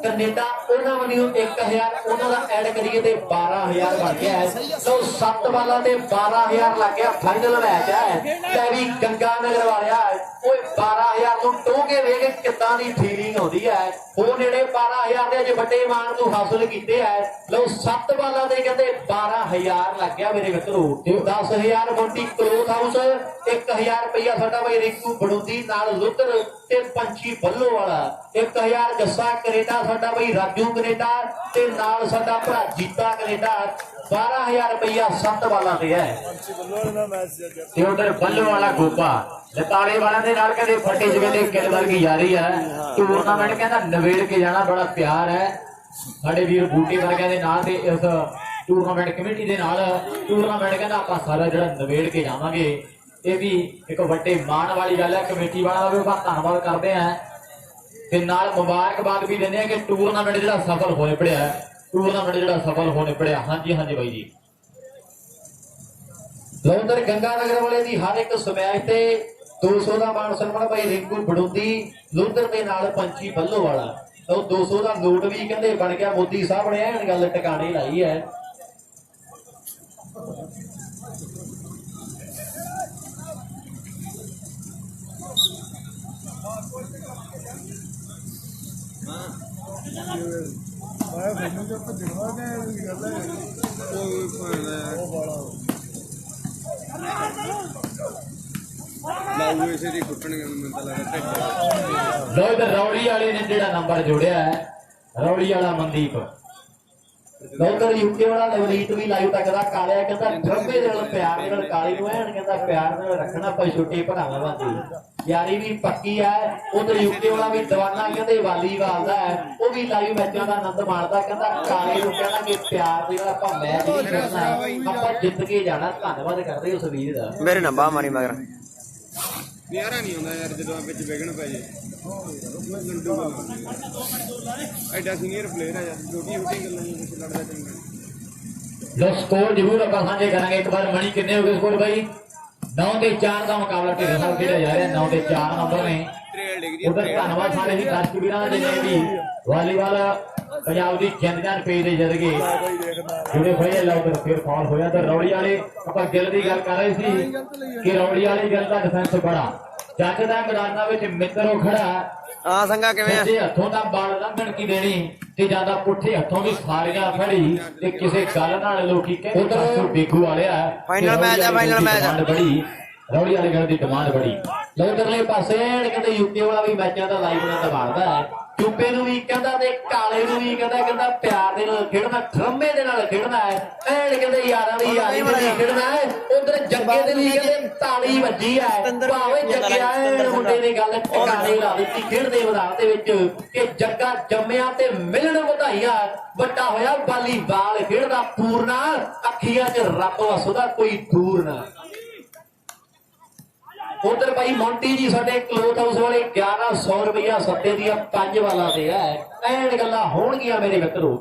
कनेडा उन्हां वल्लों 1000 उन्हां दा ऐड करिए ते 12000 बन गया है तो 7 बालां ते 12000 लग गया फाइनल मैच है ते भी गंगा नगर वालिया ओए 12000 ਨੂੰ ਟੋਗੇ ਵੇਖ ਕਿੱਦਾਂ ਦੀ ਫੀਲਿੰਗ ਆਉਂਦੀ ਹੈ ਉਹ ਨੇੜੇ 12000 ਦੇ ਅਜੇ ਵੱਡੇ ਮਾਨ ਨੂੰ ਹਾਸਲ ਕੀਤੇ ਹੈ ਲਓ 7 ਬਾਲਾਂ ਦੇ ਕਹਿੰਦੇ 12000 ਲੱਗ ਗਿਆ ਮੇਰੇ ਮਿੱਤਰੋ ਤੇ 10000 ਮੋਟੀ ਕਲੋਥ ਹਾਊਸ 1000 ਰੁਪਇਆ ਸਾਡਾ ਬਈ ਰਿੰਕੂ ਬੜੂਦੀ ਨਾਲ ਲੁੱਤਰ ਤੇ ਪੰਛੀ ਬੱਲੋ ਵਾਲਾ 1000 ਜੱਸਾ ਕੈਨੇਡਾ ਸਾਡਾ ਬਈ ਰਾਜੂ ਕੈਨੇਡਾ ਤੇ ਨਾਲ ਸਾਡਾ ਭਰਾ ਜੀਤਾ ਕੈਨੇਡਾ 12000 ਰੁਪਇਆ 7 ਬਾਲਾਂ ਤੇ ਹੈ ਤੇ ਉਧਰ ਬੱਲੋ ਵਾਲਾ ਗੋਪਾ ਲਤਾੜੇ ਵਾਲਿਆਂ ਦੇ ਨਾਲ ਕਹਿੰਦੇ ਫੱਟੇ ਜਿਵੇਂ ਦੇ ਕਿਲ ਵਰਗੀ ਯਾਰੀ ਹੈ ਟੂਰਨਾਮੈਂਟ ਕਹਿੰਦਾ ਨਵੇੜ ਕੇ ਜਾਣਾ ਬੜਾ ਪਿਆਰ ਹੈ ਸਾਡੇ ਵੀਰ ਬੂਟੇ ਵਰਗਿਆਂ ਦੇ ਨਾਲ ਤੇ ਇਸ ਟੂਰਨਾਮੈਂਟ ਕਮੇਟੀ ਦੇ ਨਾਲ ਟੂਰਨਾਮੈਂਟ ਕਹਿੰਦਾ ਆਪਾਂ ਸਾਰਾ ਜਿਹੜਾ ਨਵੇੜ ਕੇ ਜਾਵਾਂਗੇ। ਇਹ ਵੀ ਇੱਕ ਵੱਡੇ ਮਾਣ ਵਾਲੀ ਗੱਲ ਹੈ। ਕਮੇਟੀ ਵਾਲਾ ਦਾ ਵੀ ਆਪਾਂ ਧੰਨਵਾਦ ਕਰਦੇ ਹਾਂ ਤੇ ਨਾਲ ਮੁਬਾਰਕਬਾਦ ਵੀ ਦਿੰਦੇ ਆ ਕਿ ਟੂਰਨਾਮੈਂਟ ਜਿਹੜਾ ਸਫਲ ਹੋਏ ਪੜਿਆ, ਟੂਰਨਾਮੈਂਟ ਜਿਹੜਾ ਸਫਲ ਹੋਣੇ ਪੜਿਆ। ਹਾਂਜੀ ਹਾਂਜੀ ਬਾਈ ਜੀ। ਲੌਂਦਰ ਗੰਗਾ ਨਗਰ ਵਾਲੇ ਦੀ ਹਰ ਇੱਕ ਸਮੈਚ ਤੇ 200 ਦਾ ਮਾਨ ਸਨਮਾਨ ਭਾਈ ਰਿੰਕੂ ਬੜੂੰਦੀ ਲੁੱਧਰ ਦੇ ਨਾਲ ਪੰਛੀ ਬੱਲੋ ਵਾਲਾ। ਤਾਂ 200 ਦਾ ਨੋਟ ਵੀ ਕਹਿੰਦੇ ਬਣ ਗਿਆ। ਮੋਦੀ ਸਾਹਿਬ ਨੇ ਐਨ ਗੱਲ ਟਿਕਾਣੇ ਲਾਈ ਹੈ। ਮੈਂ ਮੈਨੂੰ ਜਦ ਭੱਜਣਾ ਕਿ ਗੱਲ ਹੈ ਉਹ ਬਾਲਾ ਲਾਉ ਇਸੇ ਦੀ ਕੁੱਟਣਗੇ ਮੈਨੂੰ ਤਾਂ ਲੱਗਦਾ। ਲੋ ਇਧਰ ਰੌੜੀ ਵਾਲੇ ਨੇ ਜਿਹੜਾ ਨੰਬਰ ਜੋੜਿਆ ਹੈ, ਰੌੜੀ ਵਾਲਾ ਮਨਦੀਪ। ਲੌਂਦਰ ਯੂਕੇ ਵਾਲਾ ਨਵਨੀਤ ਵੀ ਲਾਈਵ ਤੱਕਦਾ। ਕਾਲਿਆ ਕਹਿੰਦਾ ਡਰਬੇ ਦੇ ਨਾਲ ਪਿਆਰ ਦੇ ਨਾਲ ਕਾਲੀ ਨੂੰ ਐਨ ਕਹਿੰਦਾ ਪਿਆਰ ਨਾਲ ਰੱਖਣਾ ਭਾਈ ਛੋਟੇ ਭਰਾਵਾਂ ਵਾਂਗੀ ਯਾਰੀ ਵੀ ਪੱਕੀ ਹੈ। ਉਧਰ ਯੂਕੇ ਵਾਲਾ ਵੀ ਦੀਵਾਨਾ ਕਹਿੰਦੇ ਵਾਲੀਬਾਲ ਦਾ ਹੈ, ਉਹ ਵੀ ਲਾਈਵ ਮੈਚਾਂ ਦਾ ਆਨੰਦ ਮਾਣਦਾ। ਕਹਿੰਦਾ ਕਾਲੇ ਨੂੰ ਕਹਿੰਦਾ ਕਿ ਪਿਆਰ ਦੇ ਨਾਲ ਆਪਾਂ ਮੈਚ ਨਹੀਂ ਖੇਡਣਾ, ਆਪਾਂ ਜਿੱਤ ਕੇ ਜਾਣਾ। ਧੰਨਵਾਦ ਕਰਦੇ ਉਸ ਵੀਰ ਦਾ। ਮੇਰੇ ਨਾ ਬਾਹ ਮਾਰੀ ਮਗਰ ਨਿਆਰਾ ਨਹੀਂ ਆਉਂਦਾ ਯਾਰ ਜਦੋਂ ਵਿੱਚ ਵਿਗਣ ਪੈ ਜੇ। ਐਡਾ ਸੀਨੀਅਰ ਪਲੇਅਰ ਆ ਯਾਰ, ਛੋਟੀਆਂ ਛੋਟੀਆਂ ਗੱਲਾਂ ਨਹੀਂ ਕੁਝ ਲੜਦਾ ਚੰਗਾ। ਲੋ ਸਕੋਰ ਜ਼ਰੂਰ ਆਪਾਂ ਸਾਂਝੇ ਕਰਾਂਗੇ ਇੱਕ ਵਾਰ। ਮਣੀ ਕਿੰਨੇ ਹੋ ਗਏ ਸਕੋਰ ਬਾਈ? 9-4 ਦਾ ਮੁਕਾਬਲਾ ਢੇਰ ਸਾਹਿਬ ਖੇਡਿਆ ਜਾ ਰਿਹਾ। 9-4 ਨੰਬਰ ਨੇ। ਉਧਰ ਧੰਨਵਾਦ ਸਾਰੇ ਹੀ ਦਰਸ਼ਕ ਵੀਰਾਂ ਦਾ ਜਿੰਨੇ ਵੀ ਵਾਲੀਬਾਲ ਪੰਜਾਬ ਦੀ ਚੈਂਪੀਅਨ ਪੇਜ ਦੇ ਜਦਗੇ ਜਿਹੜੇ ਹੋਏ ਲਾਉਦਰ ਫਿਰ ਫਾਲ ਹੋਇਆ। ਤੇ ਰੌੜੀ ਵਾਲੇ ਆਪਾਂ ਗਿੱਲ ਦੀ ਗੱਲ ਕਰ ਰਹੇ ਸੀ ਕਿ ਰੌੜੀ ਵਾਲੀ ਗਿੱਲ ਦਾ ਡਿਫੈਂਸ ਬੜਾ ਜੱਜ ਦਾ ਮੈਦਾਨਾਂ ਵਿੱਚ ਮਿੱਤਰੋ ਖੜਾ। ਆ ਸੰਗਾ ਕਿਵੇਂ ਆ? ਸੱਜੇ ਹੱਥੋਂ ਦਾ ਬਾਲ ਲੰਘਣ ਕੀ ਦੇਣੀ ਤੇ ਜਿਆਦਾ ਪੁੱਠੇ ਹੱਥੋਂ ਵੀ ਸਾਰੀਆਂ ਫੜੀ ਤੇ ਕਿਸੇ ਗੱਲ ਨਾਲ ਲੋਕੀ ਕਹਿੰਦੇ ਪਾਸੋਂ ਬੇਗੂ ਵਾਲਿਆ। ਫਾਈਨਲ ਮੈਚ ਆ, ਫਾਈਨਲ ਮੈਚ ਆ। ਬੜੀ ਰੌੜੀ ਵਾਲੇ ਗੱਲ ਦੀ ਡਿਮਾਂਡ ਬੜੀ। ਲੌਂਦਰਲੇ ਪਾਸੇ ਕਹਿੰਦੇ ਯੂਕੇ ਵਾਲਾ ਵੀ ਮੈਚਾਂ ਦਾ ਲਾਈਵ ਨਾਲ ਦਬਾੜਦਾ ਹੈ। ਚੁੱਪੇ ਨੂੰ ਵੀ ਕਹਿੰਦਾ ਤੇ ਕਾਲੇ ਨੂੰ ਵੀ ਕਹਿੰਦਾ ਪਿਆਰ ਦੇ ਨਾਲ ਖੇਡਣਾ, ਠਰਮੇ ਦੇ ਨਾਲ ਖੇਡਣਾ ਹੈ। ਐਨ ਕਹਿੰਦੇ ਯਾਰਾਂ ਦੀ ਯਾਰੀ ਦੇ ਨਾਲ ਖੇਡਣਾ ਹੈ। ਉਧਰ ਜੱਗੇ ਦੇ ਲਈ ਕਹਿੰਦੇ ਤਾਲੀ ਵੱਜੀ ਹੈ। ਭਾਵੇਂ ਜੱਗਿਆ ਮੁੰਡੇ ਦੀ ਗੱਲ ਟਿਕਾਣੇ ਲਾ ਦਿੱਤੀ ਖੇਡ ਦੇ ਮੈਦਾਨ ਦੇ ਵਿੱਚ ਕਿ ਜੱਗਾ ਜੰਮਿਆ ਤੇ ਮਿਲਣ ਵਧਾਈਆਂ। ਵੱਡਾ ਹੋਇਆ ਵਾਲੀਬਾਲ ਖੇਡਦਾ ਪੂਰਨਾ, ਅੱਖੀਆਂ 'ਚ ਰੱਬ ਵਸਦਾ ਕੋਈ ਦੂਰ ਨਾ। ਉਧਰ ਭਾਈ ਮੌਂਟੀ ਜੀ ਸਾਡੇ ਕਲੋਥ ਹਾਊਸ ਵਾਲੇ 1100 ਰੁਪਇਆ ਸੱਤੇ ਦੀਆਂ 5 ਵਾਲਾਂ ਤੇ ਹੈ। ਐਨ ਗੱਲਾਂ ਹੋਣਗੀਆਂ ਮੇਰੇ ਮਿੱਤਰੋ।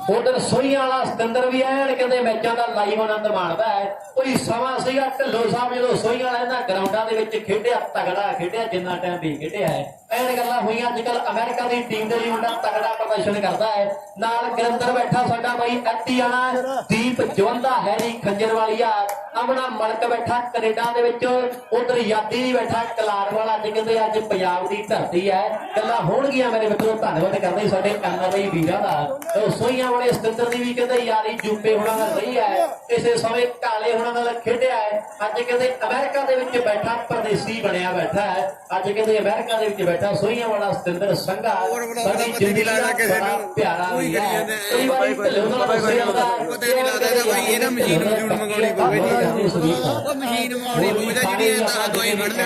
ਉਧਰ ਸੋਈਆਂ ਵਾਲਾ ਸਤਿੰਦਰ ਵੀ ਐਨ ਕਹਿੰਦੇ ਮੈਚਾਂ ਦਾ ਲਾਈਵ ਆਨੰਦ ਮਾਣਦਾ ਹੈ। ਕੋਈ ਸਮਾਂ ਸੀਗਾ ਢਿੱਲੋਂ ਸਾਹਿਬ ਜਦੋਂ ਸੋਈਆਂ ਵਾਲਾ ਇਹਨਾਂ ਗਰਾਊਂਡਾਂ ਦੇ ਵਿੱਚ ਖੇਡਿਆ, ਤਗੜਾ ਖੇਡਿਆ ਜਿੰਨਾ ਟਾਈਮ ਵੀ ਖੇਡਿਆ ਹੈ। ਐਨ ਗੱਲਾਂ ਹੋਈਆਂ। ਅੱਜ ਕੱਲ ਅਮਰੀਕਾ ਦੀ ਟੀਮ ਦੇ ਲਈ ਮੁੰਡਾ ਤਗੜਾ ਪ੍ਰਦਰਸ਼ਨ ਕਰਦਾ ਹੈ। ਨਾਲ ਗਰਿੰਦਰ ਬੈਠਾ ਸਾਡਾ ਬਾਈ ਐਟੀਆਣਾ, ਦੀਪ ਜਵੰਦਾ, ਹੈਰੀ ਖੰਜਰਵਾਲੀਆ, ਅਮਨਾ ਮਲਕ ਬੈਠਾ ਕੈਨੇਡਾ ਦੇ ਵਿੱਚ। ਉਧਰ ਯਾਦੀ ਵੀ ਬੈਠਾ ਕਲਾਰ ਵਾਲਾ। ਅੱਜ ਕਹਿੰਦੇ ਅੱਜ ਪੰਜਾਬ ਦੀ ਧਰਤੀ ਹੈ। ਗੱਲਾਂ ਹੋਣਗੀਆਂ ਮੇਰੇ ਮਿੱਤਰੋ। ਧੰਨਵਾਦ ਕਰਦੇ ਸਾਡੇ ਐਨਆਰਆਈ ਵੀਰਾਂ ਦਾ। ਸੋਈਆਂ ਵਾਲੇ ਸਤਿੰਦਰ ਦੀ ਵੀ ਕਹਿੰਦੇ ਯਾਰੀ ਜੂਪੇ ਹੋਣਾ ਨਾਲ ਰਹੀ ਹੈ। ਇਸੇ ਸਮੇਂ ਕਾਲੇ ਹੋਣਾ ਨਾਲ ਖੇਡਿਆ ਹੈ। ਅੱਜ ਕਹਿੰਦੇ ਅਮਰੀਕਾ ਦੇ ਵਿੱਚ ਬੈਠਾ ਪਰਦੇਸੀ ਬਣਿਆ ਬੈਠਾ ਹੈ। ਅੱਜ ਕਹਿੰਦੇ ਅਮਰੀਕਾ ਦੇ ਵਿੱਚ ਬੈਠਾ ਸੋਈਆਂ ਵਾਲਾ ਸਤਿੰਦਰ ਸੰਘਾ ਸਾਡੀ ਜ਼ਿੰਦਗੀ ਦਾ ਬੜਾ ਪਿਆਰਾ ਵੀ ਹੈ। ਕਈ ਵਾਰੀ ਢਿੱਲੋਂ ਨਾਲ ਗੁੱਸੇ ਆਉਂਦਾ ਪਤਾ ਨਹੀਂ ਲੱਗਦਾ ਭਾਈ ਇਹਦਾ ਮਸ਼ੀਨ ਮਸ਼ੂਨ ਮੰਗਾਉਣੀ ਪਊਗੀ ਜੀ। ਉਹ ਮਸ਼ੀਨ ਮੰਗਾਉਣੀ ਪਊਗੀ ਜਿਹੜੀ ਇਹ ਤਾਂ ਦਵਾਈ ਫੜ ਲੈ।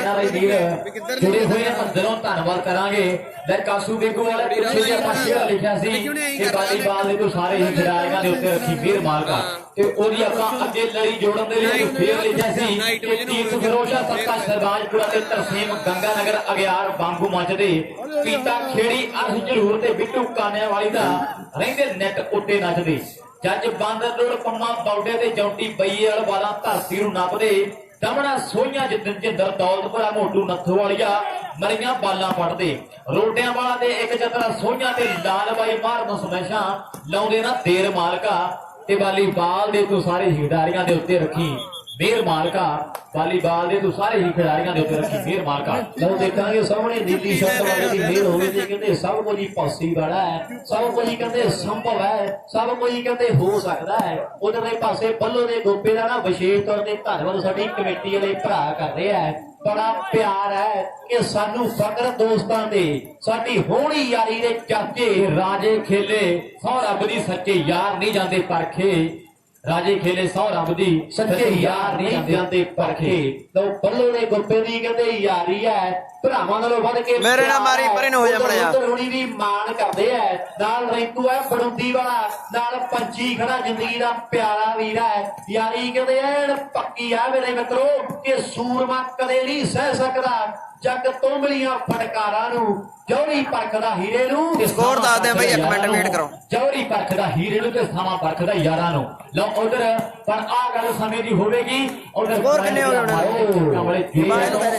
ਜੁੜੇ ਹੋਏ ਅੰਦਰੋਂ ਧੰਨਵਾਦ ਕਰਾਂਗੇ। ਲੈ ਕਾਸੂ ਬੇਗੂ ਵਾਲੇ ਪਿੱਛੇ ਜੇ ਪਾਸੇ ਲਿਖਿਆ ਸੀ ਕਿ ਵਾਲੀਬਾਲ ਦੇ ਤੋਂ ਸਾਰੇ ਹੀ ਖਿਡਾਰੀਆਂ ਦੇ ਉੱਤੇ ਰੱਖੀ ਫੇਰ ਮਾਲਕਾ ਤੇ ਉਹਦੀ ਆਪਾਂ ਅੱਗੇ ਲੜੀ ਜੋੜਨ ਦੇ ਲਈ ਫੇਰ ਲਿਖਿਆ ਸੀ ਕਿ ਤੀਰਥ ਫਿਰੋਜ਼ਾ ਸੱਤਾ ਸਰਬਾਜਪੁਰਾ ਤੇ ਤਰਸੀਮ ਗੰਗਾ ਨਗਰ ਅਗਿਆਰ ਬਾਂਗੂ ਮੱਚਦੇ ਪੀਤਾ ਖੇੜੀ ਅਰਸ਼ ਜ਼ਰੂਰ ਤੇ ਬਿੱਟੂ ਕਾਨਿਆਂ ਵਾਲੀ ਦਾ ਰਹਿੰਦੇ ਨੈਟ ਉੱਤੇ ਨੱਚਦੇ। ਜੱਜ ਬਾਂਦਰ ਰੋਡ ਪੰਮਾ ਬੌਡੇ ਤੇ ਜੌਂਟੀ ਬਈਏ ਵਾਲਾ ਧਰਤੀ ਨੂੰ ਨੱਪਦੇ। ਦਮਣਾ ਸੋਈਆਂ ਜਿੰਦਰ ਦੌਲਤਪੁਰਾ ਮੋਟੂ ਨੱਥੂ ਵਾਲੀਆ ਮਰੀਆਂ ਬਾਲਾਂ ਪੜਦੇ। ਰੋਡਿਆਂ ਵਾਲਾ ਤੇ ਇੱਕ ਚਤਰਾ ਸੋਈਆਂ ਤੇ ਲਾਲ ਬਾਈ ਮਾਰਨ ਸਮੈਸ਼ਾਂ ਲਾਉਂਦੇ ਨਾ ਦੇਰ ਮਾਲਕਾ ਤੇ ਵਾਲੀਬਾਲ ਦੇ ਤੂੰ ਸਾਰੇ ਖਿਡਾਰੀਆਂ ਦੇ ਉੱਤੇ ਰੱਖੀ ਮੇਰ ਮਾਲਕਾ। ਵਾਲੀਬਾਲ ਦੇ ਤੂੰ ਸਾਰੇ ਹੀ ਖਿਡਾਰੀਆਂ ਦੇ ਉੱਤੇ ਰੱਖੀ ਮੇਰ ਮਾਲਕਾ। ਲਓ ਦੇਖਾਂਗੇ ਸਾਹਮਣੇ ਨੀਲੀ ਸ਼ਰਟ ਵਾਲੇ ਦੀ ਮੇਰ ਹੋਵੇ ਤੇ ਕਹਿੰਦੇ ਸਭ ਕੁਝ ਹੀ ਪੋਸੀਬਲ ਹੈ, ਸਭ ਕੁਝ ਹੀ ਕਹਿੰਦੇ ਸੰਭਵ ਹੈ, ਸਭ ਕੁਝ ਹੀ ਕਹਿੰਦੇ ਹੋ ਸਕਦਾ ਹੈ। ਉਧਰਲੇ ਪਾਸੇ ਬੱਲੋ ਦੇ ਗੋਪੇ ਦਾ ਨਾ ਵਿਸ਼ੇਸ਼ ਤੌਰ ਤੇ ਧੰਨਵਾਦ ਸਾਡੀ ਕਮੇਟੀ ਵਾਲੇ ਭਰਾ ਕਰ ਰਹੇ ਆ। ਬੜਾ ਪਿਆਰ ਹੈ ਕਿ ਸਾਨੂੰ ਫਕਰ ਦੋਸਤਾਂ ਦੇ ਸਾਡੀ ਹੋਣੀ ਯਾਰੀ ਦੇ ਚਾਚੇ ਰਾਜੇ ਖੇਲੇ ਸੌ ਰੱਬ ਦੀ ਸੱਚੇ ਯਾਰ ਨਹੀਂ ਜਾਂਦੇ ਪਰਖੇ। ਰਾਜੇ ਖੇਲੇ ਸੌ ਰੱਬ ਦੀ ਸੱਚੇ ਯਾਰ ਨਹੀਂ ਜਾਂਦੇ ਪਰਖੇ ਲੋ ਬੱਲੋ ਨੇ ਗੁੱਪੇ ਦੀ ਕਹਿੰਦੇ ਯਾਰੀ ਹੈ ਭਰਾਵਾਂ ਨਾਲੋਂ ਵੱਧ ਕੇ ਮੇਰੇ ਨਾਲ ਮਾਰੀ ਪਰੇ ਨੂੰ ਹੋ ਜਾ ਮੜਿਆ ਹੁਣੀ ਵੀ ਮਾਣ ਕਰਦੇ ਐ ਨਾਲ ਰਿੰਕੂ ਹੈ ਬੜੁੰਦੀ ਵਾਲਾ ਨਾਲ ਪੰਛੀ ਖੜਾ ਜ਼ਿੰਦਗੀ ਦਾ ਪਿਆਰਾ ਵੀਰ ਹੈ ਯਾਰੀ ਕਹਿੰਦੇ ਐਨ ਪੱਕੀ ਆ ਮੇਰੇ ਮਿੱਤਰੋ ਕਿ ਸੂਰਮਾ ਕਦੇ ਨਹੀਂ ਸਹਿ ਸਕਦਾ ਜੱਗ ਤੋਂਗਲੀਆਂ ਫਟਕਾਰਾਂ ਨੂੰ ਜੌਹਰੀ ਪਰਖਦਾ ਹੀਰੇ ਨੂੰ ਸਕੋਰ ਦੱਸ ਦੇ ਬਈ 1 ਮਿੰਟ ਵੇਟ ਕਰੋ ਜੌਹਰੀ ਪਰਖਦਾ ਹੀਰੇ ਨੂੰ ਤੇ ਸਮਾਂ ਪਰਖਦਾ ਯਾਰਾਂ ਨੂੰ ਲਓ ਉਧਰ ਪਰ ਆ ਗੱਲ ਸਮੇਂ ਦੀ ਹੋਵੇਗੀ ਉਧਰ ਸਕੋਰ ਕਿੰਨੇ ਹੋ ਗਏ ਕਮਲੇ ਜੀ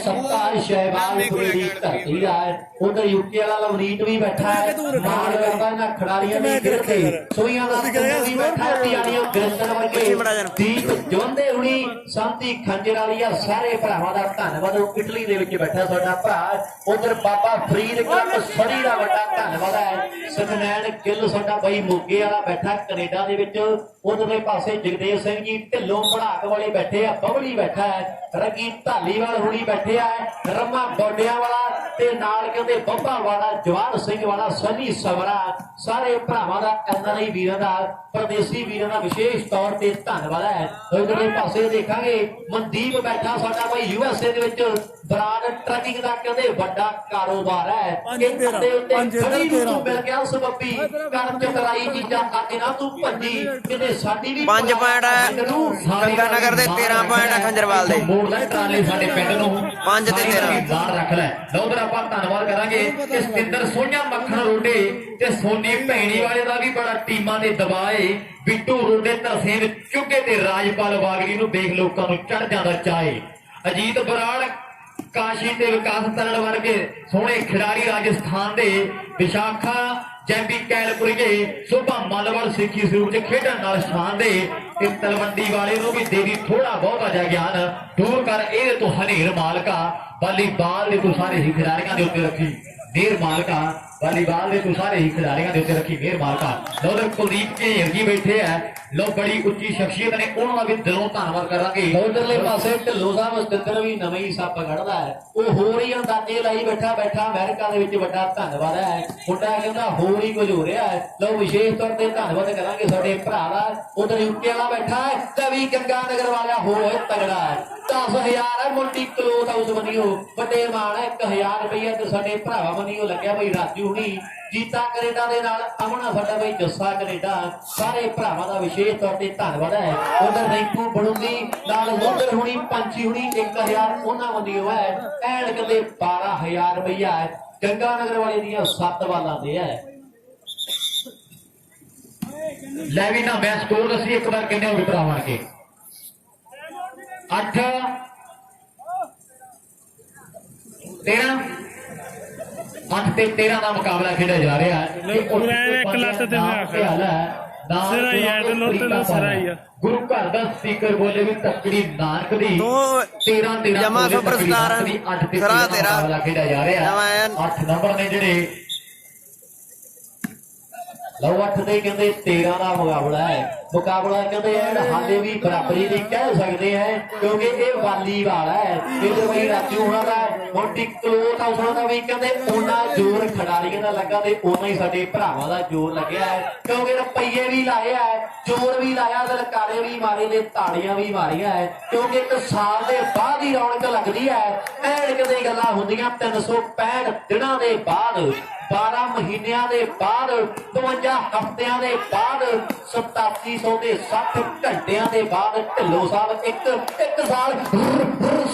ਸੱਤਾ ਸ਼ਹਿਬਾਜ਼ ਦੀ ਧਰਤੀ ਦਾ ਉਧਰ ਯੂਕੇ ਵਾਲਾ ਲਵਨੀਤ ਵੀ ਬੈਠਾ ਹੈ ਮਾਰ ਕਰਦਾ ਇਹਨਾਂ ਖਿਡਾਰੀਆਂ ਦੀ ਗਿਰਤੇ ਸੋਈਆਂ ਦਾ ਵੀ ਬੈਠਾ ਪਿਆਰੀਆਂ ਗਿਰਤਨ ਵਰਗੇ ਦੀਪ ਜਵੰਦੇ ਹੁਣੀ ਸ਼ਾਂਤੀ ਖੰਜਰ ਵਾਲੀਆ ਸਾਰੇ ਭਰਾਵਾਂ ਦਾ ਧੰਨਵਾਦ ਇਟਲੀ ਦੇ ਵਿੱਚ ਬੈਠਾ ਸਾਡਾ ਭਰਾ ਉਧਰ ਬਾਬਾ ਫਰੀਦ ਸੜੀ ਦਾ ਵੱਡਾ ਧੰਨਵਾਦ ਹੈ ਸਤਨੈਣ ਗਿੱਲ ਸਾਡਾ ਬਾਈ ਮੋਗੇ ਵਾਲਾ ਬੈਠਾ ਕੈਨੇਡਾ ਦੇ ਵਿੱਚ ਉਧਰਲੇ ਪਾਸੇ ਜਗਦੇਵ ਸਿੰਘ ਜੀ ਢਿੱਲੋਂ ਪੜਾਕ ਵਾਲੇ ਬੈਠੇ ਆ ਬਬਲੀ ਬੈਠਾ ਹੈ ਰਗੀ ਢਾਲੀਵਾਲ ਹੁਣੀ ਬੈਠੇ ਆ ਰਮਾ ਗੋਡਿਆਂ ਵਾਲਾ ਤੇ ਨਾਲ ਕਹਿੰਦੇ ਬੱਬਾ ਵਾਲਾ ਜਵਾਨ ਸਿੰਘ ਵਾਲਾ ਸਨੀ ਸਵਰਾ ਸਾਰੇ ਭਰਾਵਾਂ ਦਾ ਐਨਆਰਆਈ ਵੀਰਾਂ ਦਾ ਪਰਦੇਸੀ ਵੀਰਾਂ ਦਾ ਵਿਸ਼ੇਸ਼ ਤੌਰ ਤੇ ਧੰਨਵਾਦ ਹੈ ਉਧਰਲੇ ਪਾਸੇ ਦੇਖਾਂਗੇ ਮਨਦੀਪ ਬੈਠਾ ਸਾਡਾ ਬਾਈ ਯੂਐਸਏ ਦੇ ਵਿੱਚ ਬਰਾਡ ਟਰੱਕਿੰਗ ਦਾ ਕਹਿੰਦੇ ਵੱਡਾ ਕਾਰੋਬਾਰ ਹੈ ਇਹ ਦੇ ਉੱਤੇ ਖੜੀ ਨੂੰ ਮਿਲ ਗਿਆ ਉਸ ਬੱਬੀ ਕਰ ਚਤਰਾਈ ਚੀਜ਼ਾਂ ਖਾਤੇ ਨਾ ਤੂੰ ਭੱਜੀ ਕਿਤੇ ਸਾਡੀ ਵੀ 5 ਪੁਆਇੰਟ ਹੈ ਗੰਗਾ ਨਗਰ ਦੇ 13 ਪੁਆਇੰਟ ਹੈ ਖੰਜਰਵਾਲ ਦੇ ਮੋੜ ਲੈ ਟਰਾਲੇ ਸਾਡੇ ਪਿੰਡ ਨੂੰ 5 ਤੇ 13 ਬਾਹਰ ਰੱਖ ਲੈ ਉਧਰ ਆਪਾਂ ਧੰਨਵਾਦ ਕਰਾਂਗੇ ਕਿ ਸਤਿੰਦਰ ਸੋਹਣਾ ਮੱਖਣ ਰੋਡੇ ਤੇ ਸੋਨੀ ਭੈਣੀ ਵਾਲੇ ਦਾ ਵੀ ਬੜਾ ਟੀਮਾਂ ਦੇ ਦਬਾਏ ਬਿੱਟੂ ਰੋਡੇ ਤਰਸੇਮ ਚੁੱਕੇ ਤੇ ਰਾਜਪਾਲ ਵਾਗੜੀ ਨੂੰ ਦੇਖ ਲੋਕਾਂ ਨੂੰ ਚੜ ਜਾਂਦਾ ਚਾਹੇ ਅਜੀਤ ਬਰਾੜ ਕਾਸ਼ੀ ਤੇ ਵਿਕਾਸ ਤਲੜ ਵਰਗੇ ਸੋਹਣੇ ਖਿਡਾਰੀ ਰਾਜਸਥਾਨ ਦੇ ਵਿਸ਼ਾਖਾ ਜੈਂਬੀ ਕੈਲਪੁਰੀਏ ਸੁਭਾ ਮਲਵਲ ਸਿੱਖੀ ਸਰੂਪ ਚ ਖੇਡਣ ਨਾਲ ਸ਼ਾਨ ਦੇ ਤੇ ਤਲਵੰਡੀ ਵਾਲੇ ਨੂੰ ਵੀ ਦੇਵੀ ਥੋੜਾ ਬਹੁਤਾ ਜਾ ਗਿਆਨ ਦੂਰ ਕਰ ਇਹ ਤੋਂ ਹਨੇਰ ਮਾਲਕਾ ਵਾਲੀਬਾਲ ਦੇ ਤੂੰ ਸਾਰੇ ਹੀ ਖਿਡਾਰੀਆਂ ਦੇ ਉੱਤੇ ਰੱਖੀ ਮੇਰ ਮਾਲਕਾ ਵਾਲੀਬਾਲ ਦੇ ਤੂੰ ਸਾਰੇ ਹੀ ਖਿਡਾਰੀਆਂ ਦੇ ਉੱਤੇ ਰੱਖੀ ਮੇਰ ਮਾਲਕਾ ਲੋ ਕੁਲਦੀਪ ਢੇਰ ਜੀ ਬੈਠੇ ਆ ਲੋ ਬੜੀ ਉੱਚੀ ਸ਼ਖਸੀਅਤ ਨੇ ਉਹਨਾਂ ਦਾ ਵੀ ਦਿਲੋਂ ਧੰਨਵਾਦ ਕਰਾਂਗੇ ਉਧਰਲੇ ਪਾਸੇ ਢਿੱਲੋਂ ਸਾਹਿਬ ਸਤਿੰਦਰ ਵੀ ਨਵੇਂ ਹੀ ਸੱਪ ਖੜਦਾ ਹੈ ਉਹ ਹੋਰ ਹੀ ਅੰਦਾਜ਼ੇ ਲਾਈ ਬੈਠਾ ਅਮਰੀਕਾ ਦੇ ਵਿੱਚ ਵੱਡਾ ਧੰਨਵਾਦ ਹੈ ਮੁੰਡਾ ਕਹਿੰਦਾ ਹੋਰ ਹੀ ਕੁਝ ਹੋ ਰਿਹਾ ਹੈ ਲੋ ਵਿਸ਼ੇਸ਼ ਤੌਰ ਤੇ ਧੰਨਵਾਦ ਕਰਾਂਗੇ ਸਾਡੇ ਭਰਾ ਦਾ ਉਧਰ ਯੂਕੇ ਵਾਲਾ ਬੈਠਾ ਹੈ ਤੇ ਵੀ ਗੰਗਾ ਨਗਰ ਵਾਲਾ ਹੋਏ ਤਗੜਾ ਹੈ 10000 ਹੈ ਮੁੰਡੀ ਕਲੋਥ ਹਾਊਸ ਬਣੀਓ ਵੱਡੇ ਮਾਣ ਹੈ 1000 ਰੁਪਏ ਤੇ ਸਾਡੇ ਭਰਾਵਾ ਬਣੀਓ ਲੱਗਿਆ ਬਈ ਰਾਜੂ ਹੁਣੀ ਜੀਤਾ ਕੈਨੇਡਾ ਦੇ ਨਾਲ ਅਮਨਾ ਸਾਡਾ ਬਈ ਜੱਸਾ ਕੈਨੇਡਾ ਸਾਰੇ ਭਰਾਵਾਂ ਦਾ ਵਿਸ਼ੇਸ਼ ਤੌਰ ਤੇ ਧੰਨਵਾਦ ਹੈ ਉਧਰ ਰਿੰਕੂ ਬੜੁੰਦੀ ਨਾਲ ਉਧਰ ਹੁਣੀ ਪੰਛੀ ਹੁਣੀ 1000 ਉਹਨਾਂ ਬਣੀਓ ਹੈ ਐਨ ਕਹਿੰਦੇ 12000 ਰੁਪਇਆ ਹੈ ਗੰਗਾ ਨਗਰ ਵਾਲੇ ਦੀਆਂ 7 ਵਾਲਾਂ ਦੇ ਹੈ ਲੈ ਵੀ ਨਾ ਮੈਂ ਸਕੋਰ ਦੱਸੀ ਇੱਕ ਵਾਰ ਕਿੰਨੇ ਹੋ ਗਏ ਭਰਾਵਾਂ ਕੇ 8 13 8 ਤੇ 13 ਦਾ ਮੁਕਾਬਲਾ ਖੇਡਿਆ ਜਾ ਰਿਹਾ ਹੈ ਇੱਕ ਲੱਤ ਤੇ ਗੁਰੂ ਘਰ ਦਾ ਸਪੀਕਰ ਬੋਲੇ ਵੀ ਤਕੜੀ ਨਾਨਕ ਦੀ ਤੂੰ 13 ਜਮਾ ਸੁਪਰਸਟਾਰ 8 ਤੇ ਖਰਾ 13 ਤੇਰਾ ਮੁਕਾਬਲਾ ਖੇਡਿਆ ਜਾ ਰਿਹਾ ਹੈ 8 ਨੰਬਰ ਨੇ ਜਿਹੜੇ ਲਓ 8 ਦੇ ਕਹਿੰਦੇ 13 ਦਾ ਮੁਕਾਬਲਾ ਕਹਿੰਦੇ ਐਨ ਹਾਲੇ ਵੀ ਬਰਾਬਰੀ ਦੀ ਕਹਿ ਸਕਦੇ ਹੈ ਕਿਉਂਕਿ ਇਹ ਵਾਲੀਬਾਲ ਹੈ ਇਧਰ ਬਈ ਰਾਜੂ ਹੋਣਾ ਦਾ ਮੋਟੀ ਕਲੋਥ ਹਾਊਸ ਦਾ ਵੀ ਕਹਿੰਦੇ ਉਹਨਾਂ ਜ਼ੋਰ ਖਿਡਾਰੀਆਂ ਦਾ ਲੱਗਾ ਤੇ ਉਹਨਾਂ ਹੀ ਸਾਡੇ ਭਰਾਵਾਂ ਦਾ ਜ਼ੋਰ ਲੱਗਿਆ ਹੈ ਕਿਉਂਕਿ ਰੁਪਈਏ ਵੀ ਲਾਏ ਹੈ ਜ਼ੋਰ ਵੀ ਲਾਇਆ ਦਲਕਾਰੇ ਵੀ ਮਾਰੇ ਨੇ ਤਾੜੀਆਂ ਵੀ ਮਾਰੀਆਂ ਹੈ ਕਿਉਂਕਿ ਇੱਕ ਸਾਲ ਦੇ ਬਾਅਦ ਹੀ ਰੌਣਕ ਲੱਗਦੀ ਹੈ ਐਨ ਕਹਿੰਦੇ ਗੱਲਾਂ ਹੁੰਦੀਆਂ 365 ਦਿਨਾਂ ਦੇ ਬਾਅਦ 12 ਮਹੀਨਿਆਂ ਦੇ ਬਾਅਦ 52 ਹਫ਼ਤਿਆਂ ਦੇ ਬਾਅਦ 8700 ਦੇ 60 ਘੰਟਿਆਂ ਦੇ ਬਾਅਦ ਢਿੱਲੋਂ ਸਾਹਿਬ ਇੱਕ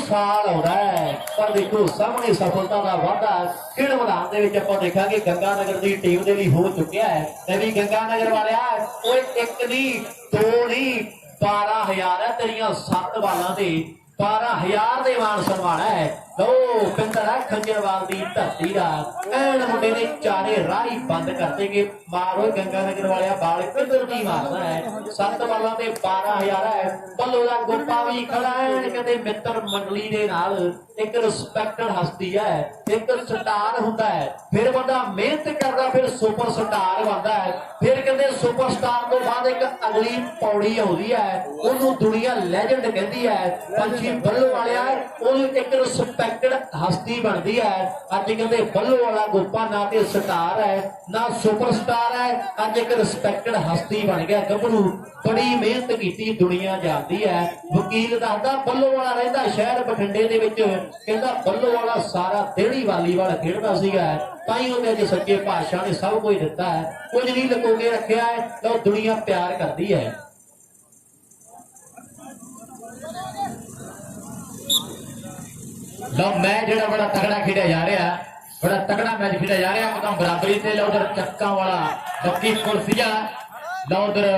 ਸਾਲ ਆਉਂਦਾ ਹੈ ਪਰ ਦੇਖੋ ਸਾਹਮਣੇ ਸਫਲਤਾ ਦਾ ਵਾਅਦਾ ਖੇਡ ਮੈਦਾਨ ਦੇ ਵਿੱਚ ਆਪਾਂ ਦੇਖਾਂਗੇ ਗੰਗਾ ਨਗਰ ਦੀ ਟੀਮ ਦੇ ਲਈ ਹੋ ਚੁੱਕਿਆ ਹੈ ਤੇ ਵੀ ਗੰਗਾ ਨਗਰ ਵਾਲਿਆ ਓਏ ਇੱਕ ਨਹੀਂ ਦੋ ਨਹੀਂ 12000 ਹੈ ਤੇਰੀਆਂ 7 ਬਾਲਾਂ ਤੇ 12000 ਦੇ ਮਾਨ ਸਨਮਾਨ ਹੈ ਲੋ ਪਿੰਡਰਾ ਖੰਜਰਵਾਲ ਦੀ ਧਰਤੀ ਦਾ ਐਨ ਮੁੰਡੇ ਨੇ ਚਾਰੇ ਰਾਹ ਹੀ ਬੰਦ ਕਰ ਦੇਗੇ ਮਾਰੋ ਗੰਗਾ ਨਗਰ ਵਾਲਿਆ ਬਾਲ ਕਿੱਧਰ ਦੀ ਮਾਰਦਾ ਹੈ 7 ਬਾਲਾਂ ਤੇ 12000 ਹੈ ਬੱਲੋ ਦਾ ਗੋਪਾ ਵੀ ਖੜਾ ਹੈ ਕਹਿੰਦੇ ਮਿੱਤਰ ਮੰਡਲੀ ਦੇ ਨਾਲ ਇੱਕ ਰਿਸਪੈਕਟਡ ਹਸਤੀ ਹੈ ਇੱਕ ਸਟਾਰ ਹੁੰਦਾ ਹੈ ਫਿਰ ਬੰਦਾ ਮਿਹਨਤ ਕਰਦਾ ਫਿਰ ਸੁਪਰ ਸਟਾਰ ਬਣਦਾ ਹੈ ਫਿਰ ਕਹਿੰਦੇ ਸੁਪਰ ਸਟਾਰ ਤੋਂ ਬਾਅਦ ਇੱਕ ਅਗਲੀ ਪੌੜੀ ਆਉਂਦੀ ਹੈ ਉਹਨੂੰ ਦੁਨੀਆ ਲੈਜੈਂਡ ਕਹਿੰਦੀ ਹੈ ਪੰਛੀ ਬੱਲੋ ਵਾਲਿਆ ਉਹਨੂੰ ਇੱਕ ਰਿਸਪੈਕਟ ਰਿਸਪੈਕਟਡ ਹਸਤੀ ਬਣਦੀ ਹੈ। ਅੱਜ ਕਹਿੰਦੇ ਬੱਲੋ ਵਾਲਾ ਗੋਪਾ ਨਾ ਤੇ ਸਟਾਰ ਹੈ ਨਾ ਸੁਪਰਸਟਾਰ ਹੈ, ਅੱਜ ਇੱਕ ਰਿਸਪੈਕਟਡ ਹਸਤੀ ਬਣ ਗਿਆ ਗੱਭਰੂ। ਬੜੀ ਮਿਹਨਤ ਕੀਤੀ, ਦੁਨੀਆ ਜਾਣਦੀ ਹੈ। ਵਕੀਲ ਦੱਸਦਾ ਬੱਲੋ ਵਾਲਾ ਰਹਿੰਦਾ ਸ਼ਹਿਰ ਬਠਿੰਡੇ ਦੇ ਵਿੱਚ, ਕਹਿੰਦਾ ਬੱਲੋ ਵਾਲਾ ਸਾਰਾ ਦਿਹੜੀ ਵਾਲੀਬਾਲ ਖੇਡਦਾ ਸੀਗਾ, ਤਾਂ ਹੀ ਉਹਦੇ ਅੱਜ ਸੱਚੇ ਪਾਤਸ਼ਾਹ ਨੇ ਸਭ ਕੁਝ ਦਿੱਤਾ ਹੈ। ਕੁਝ ਨਹੀਂ ਲੁਕੋ ਕੇ ਰੱਖਿਆ ਹੈ, ਤਾਂ ਦੁਨੀਆ ਪਿਆਰ ਕਰਦੀ ਹੈ। ਲਓ ਮੈਚ ਜਿਹੜਾ ਬੜਾ ਤਗੜਾ ਖੇਡਿਆ ਜਾ ਰਿਹਾ, ਬੜਾ ਤਗੜਾ ਮੈਚ ਖੇਡਿਆ ਜਾ ਰਿਹਾ। ਕਦਮ ਬਰਾਬਰੀ ਤੇ ਲਓ ਉਧਰ ਚੱਕਾਂ ਵਾਲਾ ਬੱਕੀ ਕੁਰਸੀਆ, ਲਓ ਉਧਰ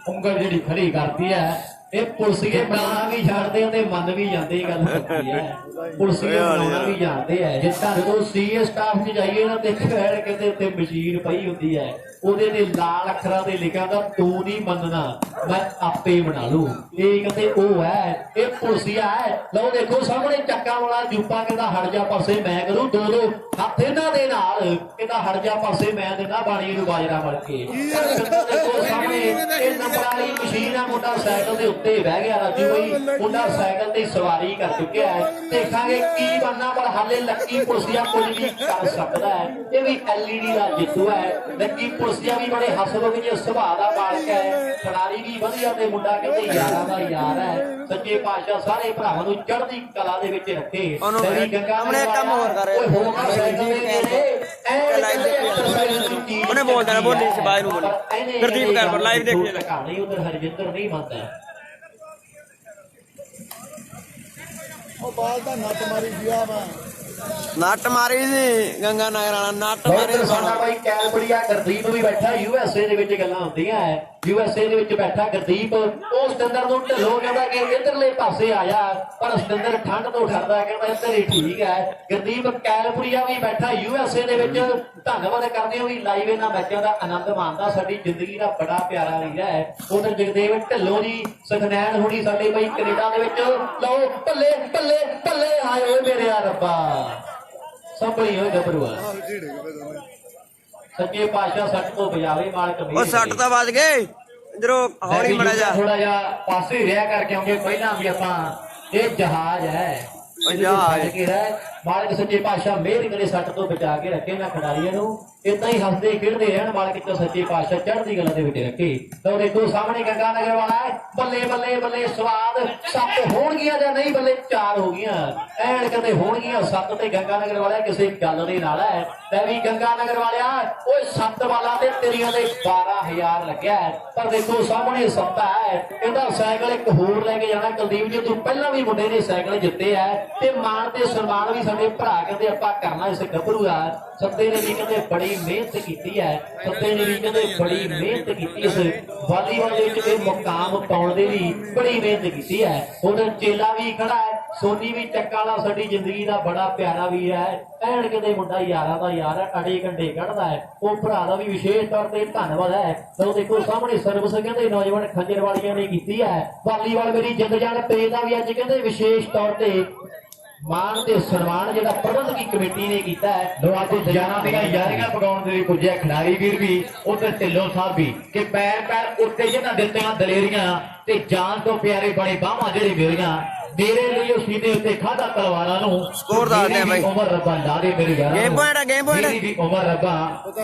ਉਂਗਲ ਜਿਹੜੀ ਖੜੀ ਕਰਦੀ ਹੈ। ਇਹ ਪੁਲਸੀਏ ਬਣਾਉਣਾ ਵੀ ਜਾਣਦੇ ਆ ਤੇ ਮੰਨ ਵੀ ਜਾਂਦੇ, ਗੱਲ ਸੱਚੀ ਹੈ। ਪੁਲਸੀਏ ਬਣਾਉਣਾ ਵੀ ਜਾਣਦੇ ਆ। ਜਿੱਦਾਂ ਜਦੋਂ ਸੀਏ ਸਟਾਫ 'ਚ ਜਾਈਏ ਨਾ ਤੇ ਖੈਰ ਕਹਿੰਦੇ ਉੱਤੇ ਮਸ਼ੀਨ ਪਈ ਹੁੰਦੀ ਹੈ, ਉਹਦੇ ਤੇ ਲਾਲ ਅੱਖਰਾਂ ਤੇ ਲਿਖਿਆ ਹੁੰਦਾ ਤੂੰ ਨਹੀਂ ਮੰਨਣਾ ਮੈਂ ਆਪੇ ਬਣਾ ਲੂ। ਇਹ ਕਹਿੰਦੇ ਉਹ ਹੈ, ਇਹ ਪੁਲਸੀਆ ਹੈ। ਲਓ ਦੇਖੋ ਸਾਹਮਣੇ ਚੱਕਾਂ ਵਾਲਾ ਜੂਪਾ ਕਹਿੰਦਾ ਹਟ ਜਾ ਪਾਸੇ ਮੈਂ ਕਰੂੰ, ਦੋ ਦੋ ਹੱਥ ਇਹਨਾਂ ਦੇ ਨਾਲ ਕਹਿੰਦਾ ਹਟ ਜਾ ਪਾਸੇ ਮੈਂ ਦੇਣਾ ਬਾਣੀ ਨੂੰ ਬਾਜਰਾ ਮੜ ਕੇ। ਦੇਖੋ ਸਾਹਮਣੇ ਇਹ ਨੰਬਰ ਵਾਲੀ ਮਸ਼ੀਨ ਆ, ਮੁੰਡਾ ਸਾਈਕਲ ਦੇ ਉੱਤੇ ਬਹਿ ਗਿਆ ਰਾਜੂ ਬਈ, ਮੁੰਡਾ ਸਾਈਕਲ ਤੇ ਸਵਾਰੀ ਕਰ ਚੁੱਕਿਆ ਹੈ। ਦੇਖਾਂਗੇ ਕੀ ਬਣਨਾ, ਪਰ ਹਾਲੇ ਲੱਕੀ ਪੁਲਸੀਆ ਕੁਝ ਵੀ ਕਰ ਸਕਦਾ ਹੈ। ਇਹ ਵੀ LED ਦਾ ਜਿੱਤੂ ਹੈ। ਲੱਕੀ ਪੁਲਸੀਆ ਵੀ ਬੜੇ ਹਸਮੁਖ ਜਿਹੇ ਸੁਭਾਅ ਦਾ ਮਾਲਕ ਹੈ, ਖਿਡਾਰੀ ਵੀ ਵਧੀਆ ਤੇ ਮੁੰਡਾ ਕਹਿੰਦੇ ਯਾਰਾਂ ਦਾ ਯਾਰ ਹੈ। ਸੱਚੇ ਪਾਤਸ਼ਾਹ ਸਾਰੇ ਭਰਾਵਾਂ ਨੂੰ ਚੜ੍ਹਦੀ ਕਲਾ ਦੇ ਵਿੱਚ ਰੱਖੇ। ਉਹਨੇ ਕੰਮ ਹੋਰ ਕਰ ਰਿਹਾ, ਉਹਨੇ ਬੋਲ ਦੇਣਾ ਬੋਲੀ ਸੀ ਬਾਹਰ ਨੂੰ ਬੋਲੀ। ਗੁਰਦੀਪ ਕਰ ਪਰ ਲਾਈਵ ਦੇਖ ਲੈ, ਕਹਾਣੀ ਉਧਰ ਹਰਜਿੰਦਰ ਨਹੀਂ ਮੰਨਦਾ। ਉਹ ਬਾਲ ਦਾ ਨੱਟ ਮਾਰੀ ਗਿਆ ਵਾ, ਨੱਟ ਮਾਰੀ ਸੀ ਗੰਗਾ ਨਗਰ ਵਾਲਾ ਨੱਟ ਮਾਰੀ। ਸਾਡਾ ਬਾਈ ਕੈਲਪੜੀਆ ਗੁਰਦੀਪ ਵੀ ਬੈਠਾ USA ਦੇ ਵਿੱਚ, ਗੱਲਾਂ ਹੁੰਦੀਆਂ ਹੈ USA ਦੇ ਵਿੱਚ ਬੈਠਾ ਗੁਰਦੀਪ। ਉਹ ਸਤਿੰਦਰ ਨੂੰ ਢਿੱਲੋਂ ਕਹਿੰਦਾ ਕਿ ਇਧਰਲੇ ਪਾਸੇ ਆ ਜਾ, ਪਰ ਸਤਿੰਦਰ ਠੰਡ ਤੋਂ ਠਰਦਾ ਕਹਿੰਦਾ ਇੱਧਰ ਹੀ ਠੀਕ ਹੈ। ਗੁਰਦੀਪ ਕੈਲਪੜੀਆ ਵੀ ਬੈਠਾ USA ਦੇ ਵਿੱਚ। ਧੰਨਵਾਦ ਕਰਦੇ ਹਾਂ ਵੀ ਲਾਈਵ ਇਹਨਾਂ ਮੈਚਾਂ ਦਾ ਆਨੰਦ ਮਾਣਦਾ। ਸਾਡੀ ਜ਼ਿੰਦਗੀ ਦਾ ਬੜਾ ਪਿਆਰਾ ਰਿਹਾ ਹੈ। ਉਧਰ ਜਗਦੇਵ ਢਿੱਲੋਂ ਜੀ ਸੁਖਨੈਣ ਹੁਣੀ ਸਾਡੇ ਬਾਈ ਕੈਨੇਡਾ ਦੇ ਵਿੱਚ। ਲਓ ਭੱਲੇ ਭੱਲੇ ਭੱਲੇ ਆਏ ਓਏ ਮੇਰੇ ਆ ਰੱਬਾ, ਸੰਭਲੀ ਹੋਏ ਗੱਭਰੂਆ। ਸੱਚੇ ਪਾਤਸ਼ਾਹ ਸੱਟ ਤੋਂ ਬਜਾਵੇ ਮਾਲਕ। ਉਹ ਸੱਟ ਤਾਂ ਵੱਜ ਗਏ, ਇਧਰੋਂ ਹੌਲੀ ਮੜਾ ਜਾ, ਥੋੜਾ ਜਿਹਾ ਪਾਸੇ ਰਿਹਾ ਕਰ, ਕਿਉਂਕਿ ਪਹਿਲਾਂ ਵੀ ਆਪਾਂ ਇਹ ਜਹਾਜ਼ ਹੈ ਮਾਲਕ। ਸੱਚੇ ਪਾਤਸ਼ਾਹ ਮਿਹਰ ਕਰੇ, ਸੱਟ ਤੋਂ ਬਚਾ ਕੇ ਰੱਖੇ ਨਾ ਖਿਡਾਰੀਆਂ ਨੂੰ, ਏਦਾਂ ਹੀ ਹੱਸਦੇ ਖੇਡਦੇ ਰਹਿਣ ਮਾਲਕ। ਤੋਂ ਸੱਚੇ ਪਾਤਸ਼ਾਹ ਚੜ੍ਹਦੀ ਕਲਾ ਦੇ ਵਿੱਚ ਰੱਖੇ। ਤਾਂ ਦੇਖੋ ਸਾਹਮਣੇ ਗੰਗਾ ਨਗਰ ਵਾਲਾ ਹੈ, ਬੱਲੇ ਬੱਲੇ ਬੱਲੇ ਸਵਾਦ। 7 ਹੋਣਗੀਆਂ ਜਾਂ ਨਹੀਂ, ਬੱਲੇ 4 ਹੋ ਗਈਆਂ, ਐਨ ਕਹਿੰਦੇ ਹੋਣਗੀਆਂ 7 ਤੇ ਗੰਗਾ ਨਗਰ ਵਾਲਿਆ ਕਿਸੇ ਗੱਲ ਦੇ ਨਾਲ ਹੈ। ਤੇ ਵੀ ਗੰਗਾ ਨਗਰ ਵਾਲਿਆ ਓਏ 7 ਵਾਲਾ ਤੇ ਤੇਰੀਆਂ ਦੇ 12,000 ਲੱਗਿਆ, ਪਰ ਦੇਖੋ ਸਾਹਮਣੇ 7 ਹੈ। ਇਹਦਾ ਸਾਈਕਲ ਇੱਕ ਹੋਰ ਲੈ ਕੇ ਜਾਣਾ ਕੁਲਦੀਪ ਜੀ, ਤੂੰ ਪਹਿਲਾਂ ਵੀ ਮੁੰਡੇ ਨੇ ਸਾਈਕਲ ਜਿੱਤੇ ਹੈ ਤੇ ਮਾਣ ਤੇ ਸਨਮਾਨ ਵੀ ਸਾਡੇ ਭਰਾ ਕਹਿੰਦੇ ਆਪਾਂ ਕਰਨਾ ਇਸ ਗੱਭਰੂ ਆ। ਸੱਤੇ ਨੇ ਵੀ ਕਹਿੰਦੇ ਬੜੀ ਮਿਹਨਤ ਕੀਤੀ ਹੈ, ਸੱਤੇ ਨੇ ਵੀ ਕਹਿੰਦੇ ਬੜੀ ਮਿਹਨਤ ਕੀਤੀ ਇਸ ਵਾਲੀਬਾਲ ਦੇ ਵਿੱਚ ਇਹ ਮੁਕਾਮ ਪਾਉਣ ਦੇ ਲਈ ਬੜੀ ਮਿਹਨਤ ਕੀਤੀ ਹੈ। ਉਧਰ ਚੇਲਾ ਵੀ ਖੜਾ ਹੈ, ਸੋਨੀ ਵੀ ਚੱਕਾ ਵਾਲਾ ਸਾਡੀ ਜ਼ਿੰਦਗੀ ਦਾ ਬੜਾ ਪਿਆਰਾ ਵੀ ਹੈ। ਐਨ ਕਿਤੇ ਮੁੰਡਾ ਯਾਰਾਂ ਦਾ ਯਾਰ ਹੈ, ਅੜੇ ਘੰਟੇ ਕੱਢਦਾ ਹੈ। ਉਹ ਭਰਾ ਦਾ ਵੀ ਵਿਸ਼ੇਸ਼ ਤੌਰ ਤੇ ਧੰਨਵਾਦ ਹੈ। ਤਾਂ ਦੇਖੋ ਸਾਹਮਣੇ ਸਰਵਿਸ ਕਹਿੰਦੇ ਨੌਜਵਾਨ ਖੰਜਰ ਵਾਲੀਆਂ ਨੇ ਕੀਤੀ ਹੈ। ਵਾਲੀਬਾਲ ਮੇਰੀ ਜਿੰਦ ਜਾਨ ਪੇਜ ਦਾ ਵੀ ਅੱਜ ਕਹਿੰਦੇ ਵਿਸ਼ੇਸ਼ ਤੌਰ ਤੇ ਮਾਨ ਤੇ ਸਨਮਾਨ ਜਿਹੜਾ ਪ੍ਰਬੰਧਕੀ ਕਮੇਟੀ ਨੇ ਕੀਤਾ ਹੈ। ਅੱਜ ਜਾਨਾਂ ਦੀਆਂ ਯਾਰੀਆਂ ਪਕਾਉਣ ਦੇ ਲਈ ਪੁੱਜਿਆ ਖਿਡਾਰੀ ਵੀਰ ਵੀ, ਉਧਰ ਢਿੱਲੋਂ ਸਾਹਿਬ ਵੀ, ਕਿ ਪੈਰ ਪੈਰ ਉੱਤੇ ਜਿਹਨਾਂ ਦਿੱਤੀਆਂ ਦਲੇਰੀਆਂ ਤੇ ਜਾਨ ਤੋਂ ਪਿਆਰੇ ਬੜੇ ਬਾਹਾਂ ਜਿਹੜੇ ਮੇਰੀਆਂ, ਮੇਰੇ ਲਈ ਉਹ ਸੀਨੇ ਉੱਤੇ ਖਾਦਾ ਤਲਵਾਰਾਂ ਨੂੰ। ਸਕੋਰ ਦੱਸ ਦੇ ਬਾਈ, ਉਮਰ ਰੱਬਾ ਲਾ ਦੇ ਮੇਰੇ ਯਾਰਾਂ ਨੂੰ, ਗੇਮ ਪੁਆਇੰਟ ਆ, ਗੇਮ ਪੁਆਇੰਟ ਮੇਰੀ ਵੀ ਉਮਰ ਰੱਬਾ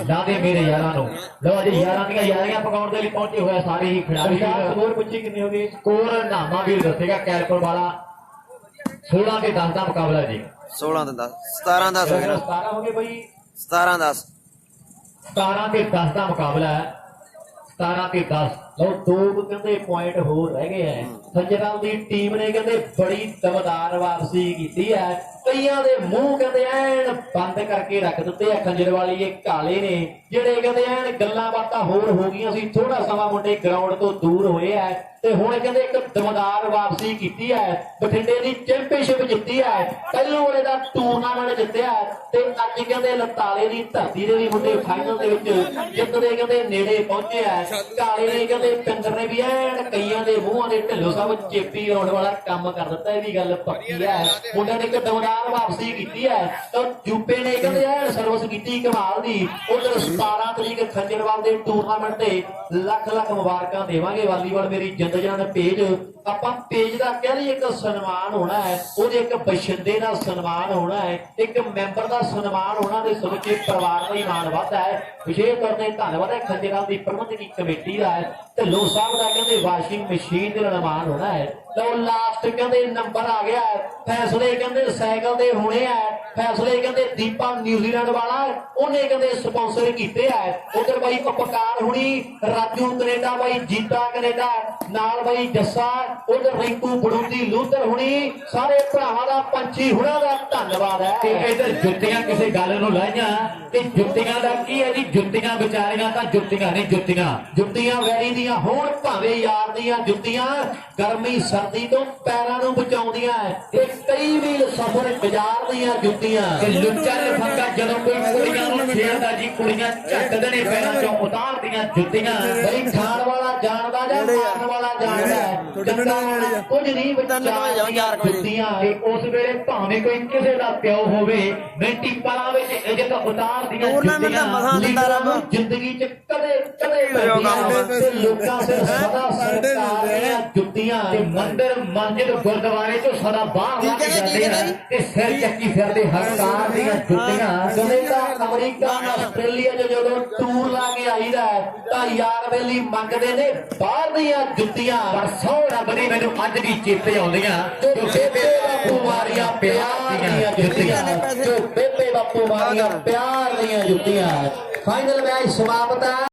ਲਾ ਦੇ ਮੇਰੇ ਯਾਰਾਂ ਨੂੰ। ਲਓ ਅੱਜ ਯਾਰਾਂ ਦੀਆਂ ਯਾਰੀਆਂ ਪਕਾਉਣ ਦੇ ਲਈ ਪਹੁੰਚੇ ਹੋਏ ਸਾਰੇ ਹੀ ਖਿਡਾਰੀ। ਸਕੋਰ ਪੁੱਛੀ ਕਿੰਨੇ ਹੋ ਗਏ? ਸਕੋਰ ਨਾਮਾ ਵੀਰ ਦੱਸੇਗਾ। ਕੈਲਪੁਰ ਵਾਲਾ 16 ਤੇ 10 ਦਾ ਮੁਕਾਬਲਾ ਜੀ। 16 ਤੇ 10, 17 10 ਹੋ ਗਿਆ, 17 ਹੋ ਗਏ ਬਈ, 17 10, 17 ਤੇ 10 ਦਾ ਮੁਕਾਬਲਾ ਹੈ। 17 ਤੇ 10। ਲਓ 2 ਕਹਿੰਦੇ ਪੁਆਇੰਟ ਹੋਰ ਰਹਿ ਗਏ ਹੈ। ਖੰਜਰਾਂ ਦੀ ਟੀਮ ਨੇ ਕਹਿੰਦੇ ਬੜੀ ਦਮਦਾਰ ਵਾਪਸੀ ਕੀਤੀ ਹੈ। ਕਈਆਂ ਦੇ ਮੂੰਹ ਕਹਿੰਦੇ ਐਨ ਬੰਦ ਕਰਕੇ ਰੱਖ ਦਿੱਤੇ ਆ। ਖੰਜਰ ਵਾਲੀ ਇਹ ਕਾਲੇ ਨੇ ਜਿਹੜੇ ਕਹਿੰਦੇ ਐਨ ਗੱਲਾਂ ਬਾਤਾਂ ਹੋਰ ਹੋ ਗਈਆਂ ਸੀ। ਥੋੜਾ ਸਮਾਂ ਮੁੰਡੇ ਗਰਾਊਂਡ ਤੋਂ ਦੂਰ ਹੋਏ ਆ ਤੇ ਹੁਣ ਕਹਿੰਦੇ ਇੱਕ ਦਮਦਾਰ ਵਾਪਸੀ ਕੀਤੀ ਹੈ। ਬਠਿੰਡੇ ਦੀ ਚੈਂਪੀਅਨਸ਼ਿਪ ਜਿੱਤੀ ਹੈ, ਪਹਿਲੋਂ ਵਾਲੇ ਦਾ ਟੂਰਨਾਮੈਂਟ ਜਿੱਤਿਆ ਤੇ ਅੱਜ ਕਹਿੰਦੇ ਲਤਾਲੇ ਦੀ ਧਰਤੀ ਦੇ ਵੀ ਮੁੰਡੇ ਫਾਈਨਲ ਦੇ ਵਿੱਚ ਜਿੱਤਦੇ ਕਹਿੰਦੇ ਨੇੜੇ ਪਹੁੰਚੇ ਆ। ਕਾਲੇ ਨੇ ਕਹਿੰਦੇ ਪਿੰਦਰ ਨੇ ਵੀ ਐਨ ਕਈਆਂ ਦੇ ਮੂੰਹਾਂ ਦੇ ਢਿੱਲੋਂ ਸਾਹਿਬ ਚੇਪੀ ਆਉਣ ਵਾਲਾ ਕੰਮ ਕਰ ਦਿੱਤਾ। ਇਹ ਵੀ ਗੱਲ ਪੱਕੀ ਹੈ। ਮੁੰਡਿਆਂ ਨੇ ਇੱਕ ਦਮਦਾਰ ਵਾਪਸੀ ਕੀਤੀ ਹੈ ਤਾਂ ਯੂਪੀ ਨੇ ਕਹਿੰਦੇ ਐਨ ਸਰਵਿਸ ਕੀਤੀ ਕਮਾਲ ਦੀ। ਉਧਰ 17 ਤਰੀਕ ਖੰਜਰਵਾਲ ਦੇ ਟੂਰਨਾਮੈਂਟ ਤੇ ਲੱਖ ਲੱਖ ਮੁਬਾਰਕਾਂ ਦੇਵਾਂਗੇ। ਵਾਲੀਬਾਲ ਮੇਰੀ ਜਿੰਦ ਜਾਨ ਪੇਜ ਆਪਾਂ ਪੇਜ ਦਾ ਕਹਿ ਲਈ ਇੱਕ ਸਨਮਾਨ ਹੋਣਾ ਹੈ, ਉਹਦੇ ਇੱਕ ਬਸ਼ਿੰਦੇ ਦਾ ਸਨਮਾਨ ਹੋਣਾ ਹੈ, ਇੱਕ ਮੈਂਬਰ ਦਾ ਸਨਮਾਨ ਹੋਣਾ ਦੇ ਸਮੁੱਚੇ ਪਰਿਵਾਰ ਦਾ ਹੀ ਮਾਣ ਵੱਧਦਾ ਹੈ। ਵਿਸ਼ੇਸ਼ ਤੌਰ ਤੇ ਧੰਨਵਾਦ ਹੈ ਖੰਡੇਰਾਮ ਦੀ ਪ੍ਰਬੰਧਕੀ ਕਮੇਟੀ ਦਾ ਹੈ, ਢਿੱਲੋਂ ਸਾਹਿਬ ਦਾ ਕਹਿੰਦੇ ਵਾਸ਼ਿੰਗ ਮਸ਼ੀਨ ਦੇ ਨਾਲ ਮਾਣ ਹੋਣਾ ਹੈ। ਲਓ ਲਾਸਟ ਕਹਿੰਦੇ ਨੰਬਰ ਆ ਗਿਆ ਹੈ, ਫੈਸਲੇ ਕਹਿੰਦੇ ਸਾਈਕਲ ਦੇ ਹੋਣੇ ਆ, ਫੈਸਲੇ ਕਹਿੰਦੇ ਦੀਪਾ ਨਿਊਜ਼ੀਲੈਂਡ ਵਾਲਾ ਉਹਨੇ ਕਹਿੰਦੇ ਸਪਾਂਸਰ ਕੀਤੇ ਆ। ਉਧਰ ਬਾਈ ਉਪਕਾਰ ਹੁਣੀ, ਰਾਜੂ ਕੈਨੇਡਾ, ਬਾਈ ਜੀਤਾ ਕੈਨੇਡਾ, ਨਾਲ ਬਾਈ ਜੱਸਾ, ਉਧਰ ਰਿੰਕੂ ਬੜੂਦੀ ਲੂਧਰ ਹੁਣੀ, ਸਾਰੇ ਭਰਾਵਾਂ ਦਾ ਪੰਛੀ ਹੁਣਾਂ ਦਾ ਧੰਨਵਾਦ ਹੈ। ਤੇ ਇਧਰ ਜੁੱਤੀਆਂ ਕਿਸੇ ਗੱਲ ਨੂੰ ਲਾਈਆਂ ਤੇ ਜੁੱਤੀਆਂ ਦਾ ਕੀ ਹੈ ਜੀ, ਜੁੱਤੀਆਂ ਵਿਚਾਰੀਆਂ ਤਾਂ ਜੁੱਤੀਆਂ ਨਹੀਂ, ਜੁੱਤੀਆਂ ਵੈਰੀ ਦੀਆਂ ਹੋਣ ਭਾਵੇਂ ਯਾਰ ਦੀਆਂ ਜੁੱਤੀਆਂ, ਗਰਮੀ ਸਰਦੀ ਤੋਂ ਪੈਰਾਂ ਨੂੰ ਬਚਾਉਂਦੀਆਂ ਤੇ ਕਈ ਮੀਲ ਸਫ਼ਰ ਗੁਜ਼ਾਰਦੀਆਂ ਜੁੱਤੀਆਂ। ਤੇ ਲੁੱਚਾ ਲਫੰਗਾ ਜਦੋਂ ਕੋਈ ਕੁੜੀਆਂ ਨੂੰ ਛੇੜਦਾ ਜੀ, ਕੁੜੀਆਂ ਝੱਟ ਦੇਣੇ ਪੈਰਾਂ ਚੋਂ ਉਤਾਰਦੀਆਂ ਜੁੱਤੀਆਂ। ਬਈ ਖਾਣ ਵਾਲਾ ਜਾਣਦਾ ਜਾਂ ਮਾਰਨ ਵਾਲਾ ਜਾਣਦਾ ਹੈ, ਜੱਟਾਂ ਕੁਝ ਨਹੀਂ ਵਿਚਾਰ ਜੁੱਤੀਆਂ। ਤੇ ਉਸ ਵੇਲੇ ਭਾਵੇਂ ਕੋਈ ਕਿਸੇ ਦਾ ਪਿਓ ਹੋਵੇ, ਮਿੰਟੀ ਪਲਾਂ ਵਿੱਚ ਇੱਜ਼ਤ ਉਤਾਰਦੀਆਂ ਟੂਰਨਾਮੈਂਟ ਦਾ ਮਸਾਂ ਦਿੰਦਾ ਲੀਡਰਾਂ ਰੱਬ। ਨੂੰ ਜ਼ਿੰਦਗੀ 'ਚ ਕਦੇ ਪੈਂਦੀਆਂ ਤੇ ਲੋਕਾਂ ਸਿਰ ਸਦਾ ਸਰਕਾਰ ਦੀਆਂ ਜੁੱਤੀਆਂ। ਤੇ ਮੰਦਿਰ ਮਸਜਿਦ ਗੁਰਦੁਆਰੇ ਤੋਂ ਸਦਾ ਬਾਹਰ ਲਾ ਕੇ ਜਾਂਦੇ ਆ ਤੇ ਸਿਰ ਚੱਕੀ ਫਿਰਦੇ ਹਰਕਾਰ ਦੀਆਂ ਜੁੱਤੀਆਂ। ਕੈਨੇਡਾ, ਅਮਰੀਕਾ, ਆਸਟ੍ਰੇਲੀਆ 'ਚ ਜਦੋਂ ਟੂਰ ਲਾ ਕੇ ਆਈਦਾ ਤਾਂ ਯਾਰ ਵੇਲੀ ਮੰਗਦੇ ਨੇ ਬਾਹਰ ਦੀਆਂ ਜੁੱਤੀਆਂ। ਪਰ ਸੌ ਰੱਬ ਦੀ ਮੈਨੂੰ ਅੱਜ ਵੀ ਚੇਤੇ ਆਉਂਦੀਆਂ ਜੋ ਬੇਬੇ ਬਾਪੂ ਮਾਰੀਆਂ ਪਿਆਰ ਦੀਆਂ ਜੁੱਤੀਆਂ, ਜੋ ਬੇਬੇ ਬਾਪੂ ਮਾਰੀਆਂ ਪਿਆਰ ਦੀਆਂ ਜੁੱਤੀਆਂ। ਫਾਈਨਲ ਮੈਚ ਸਮਾਪਤ ਹੈ।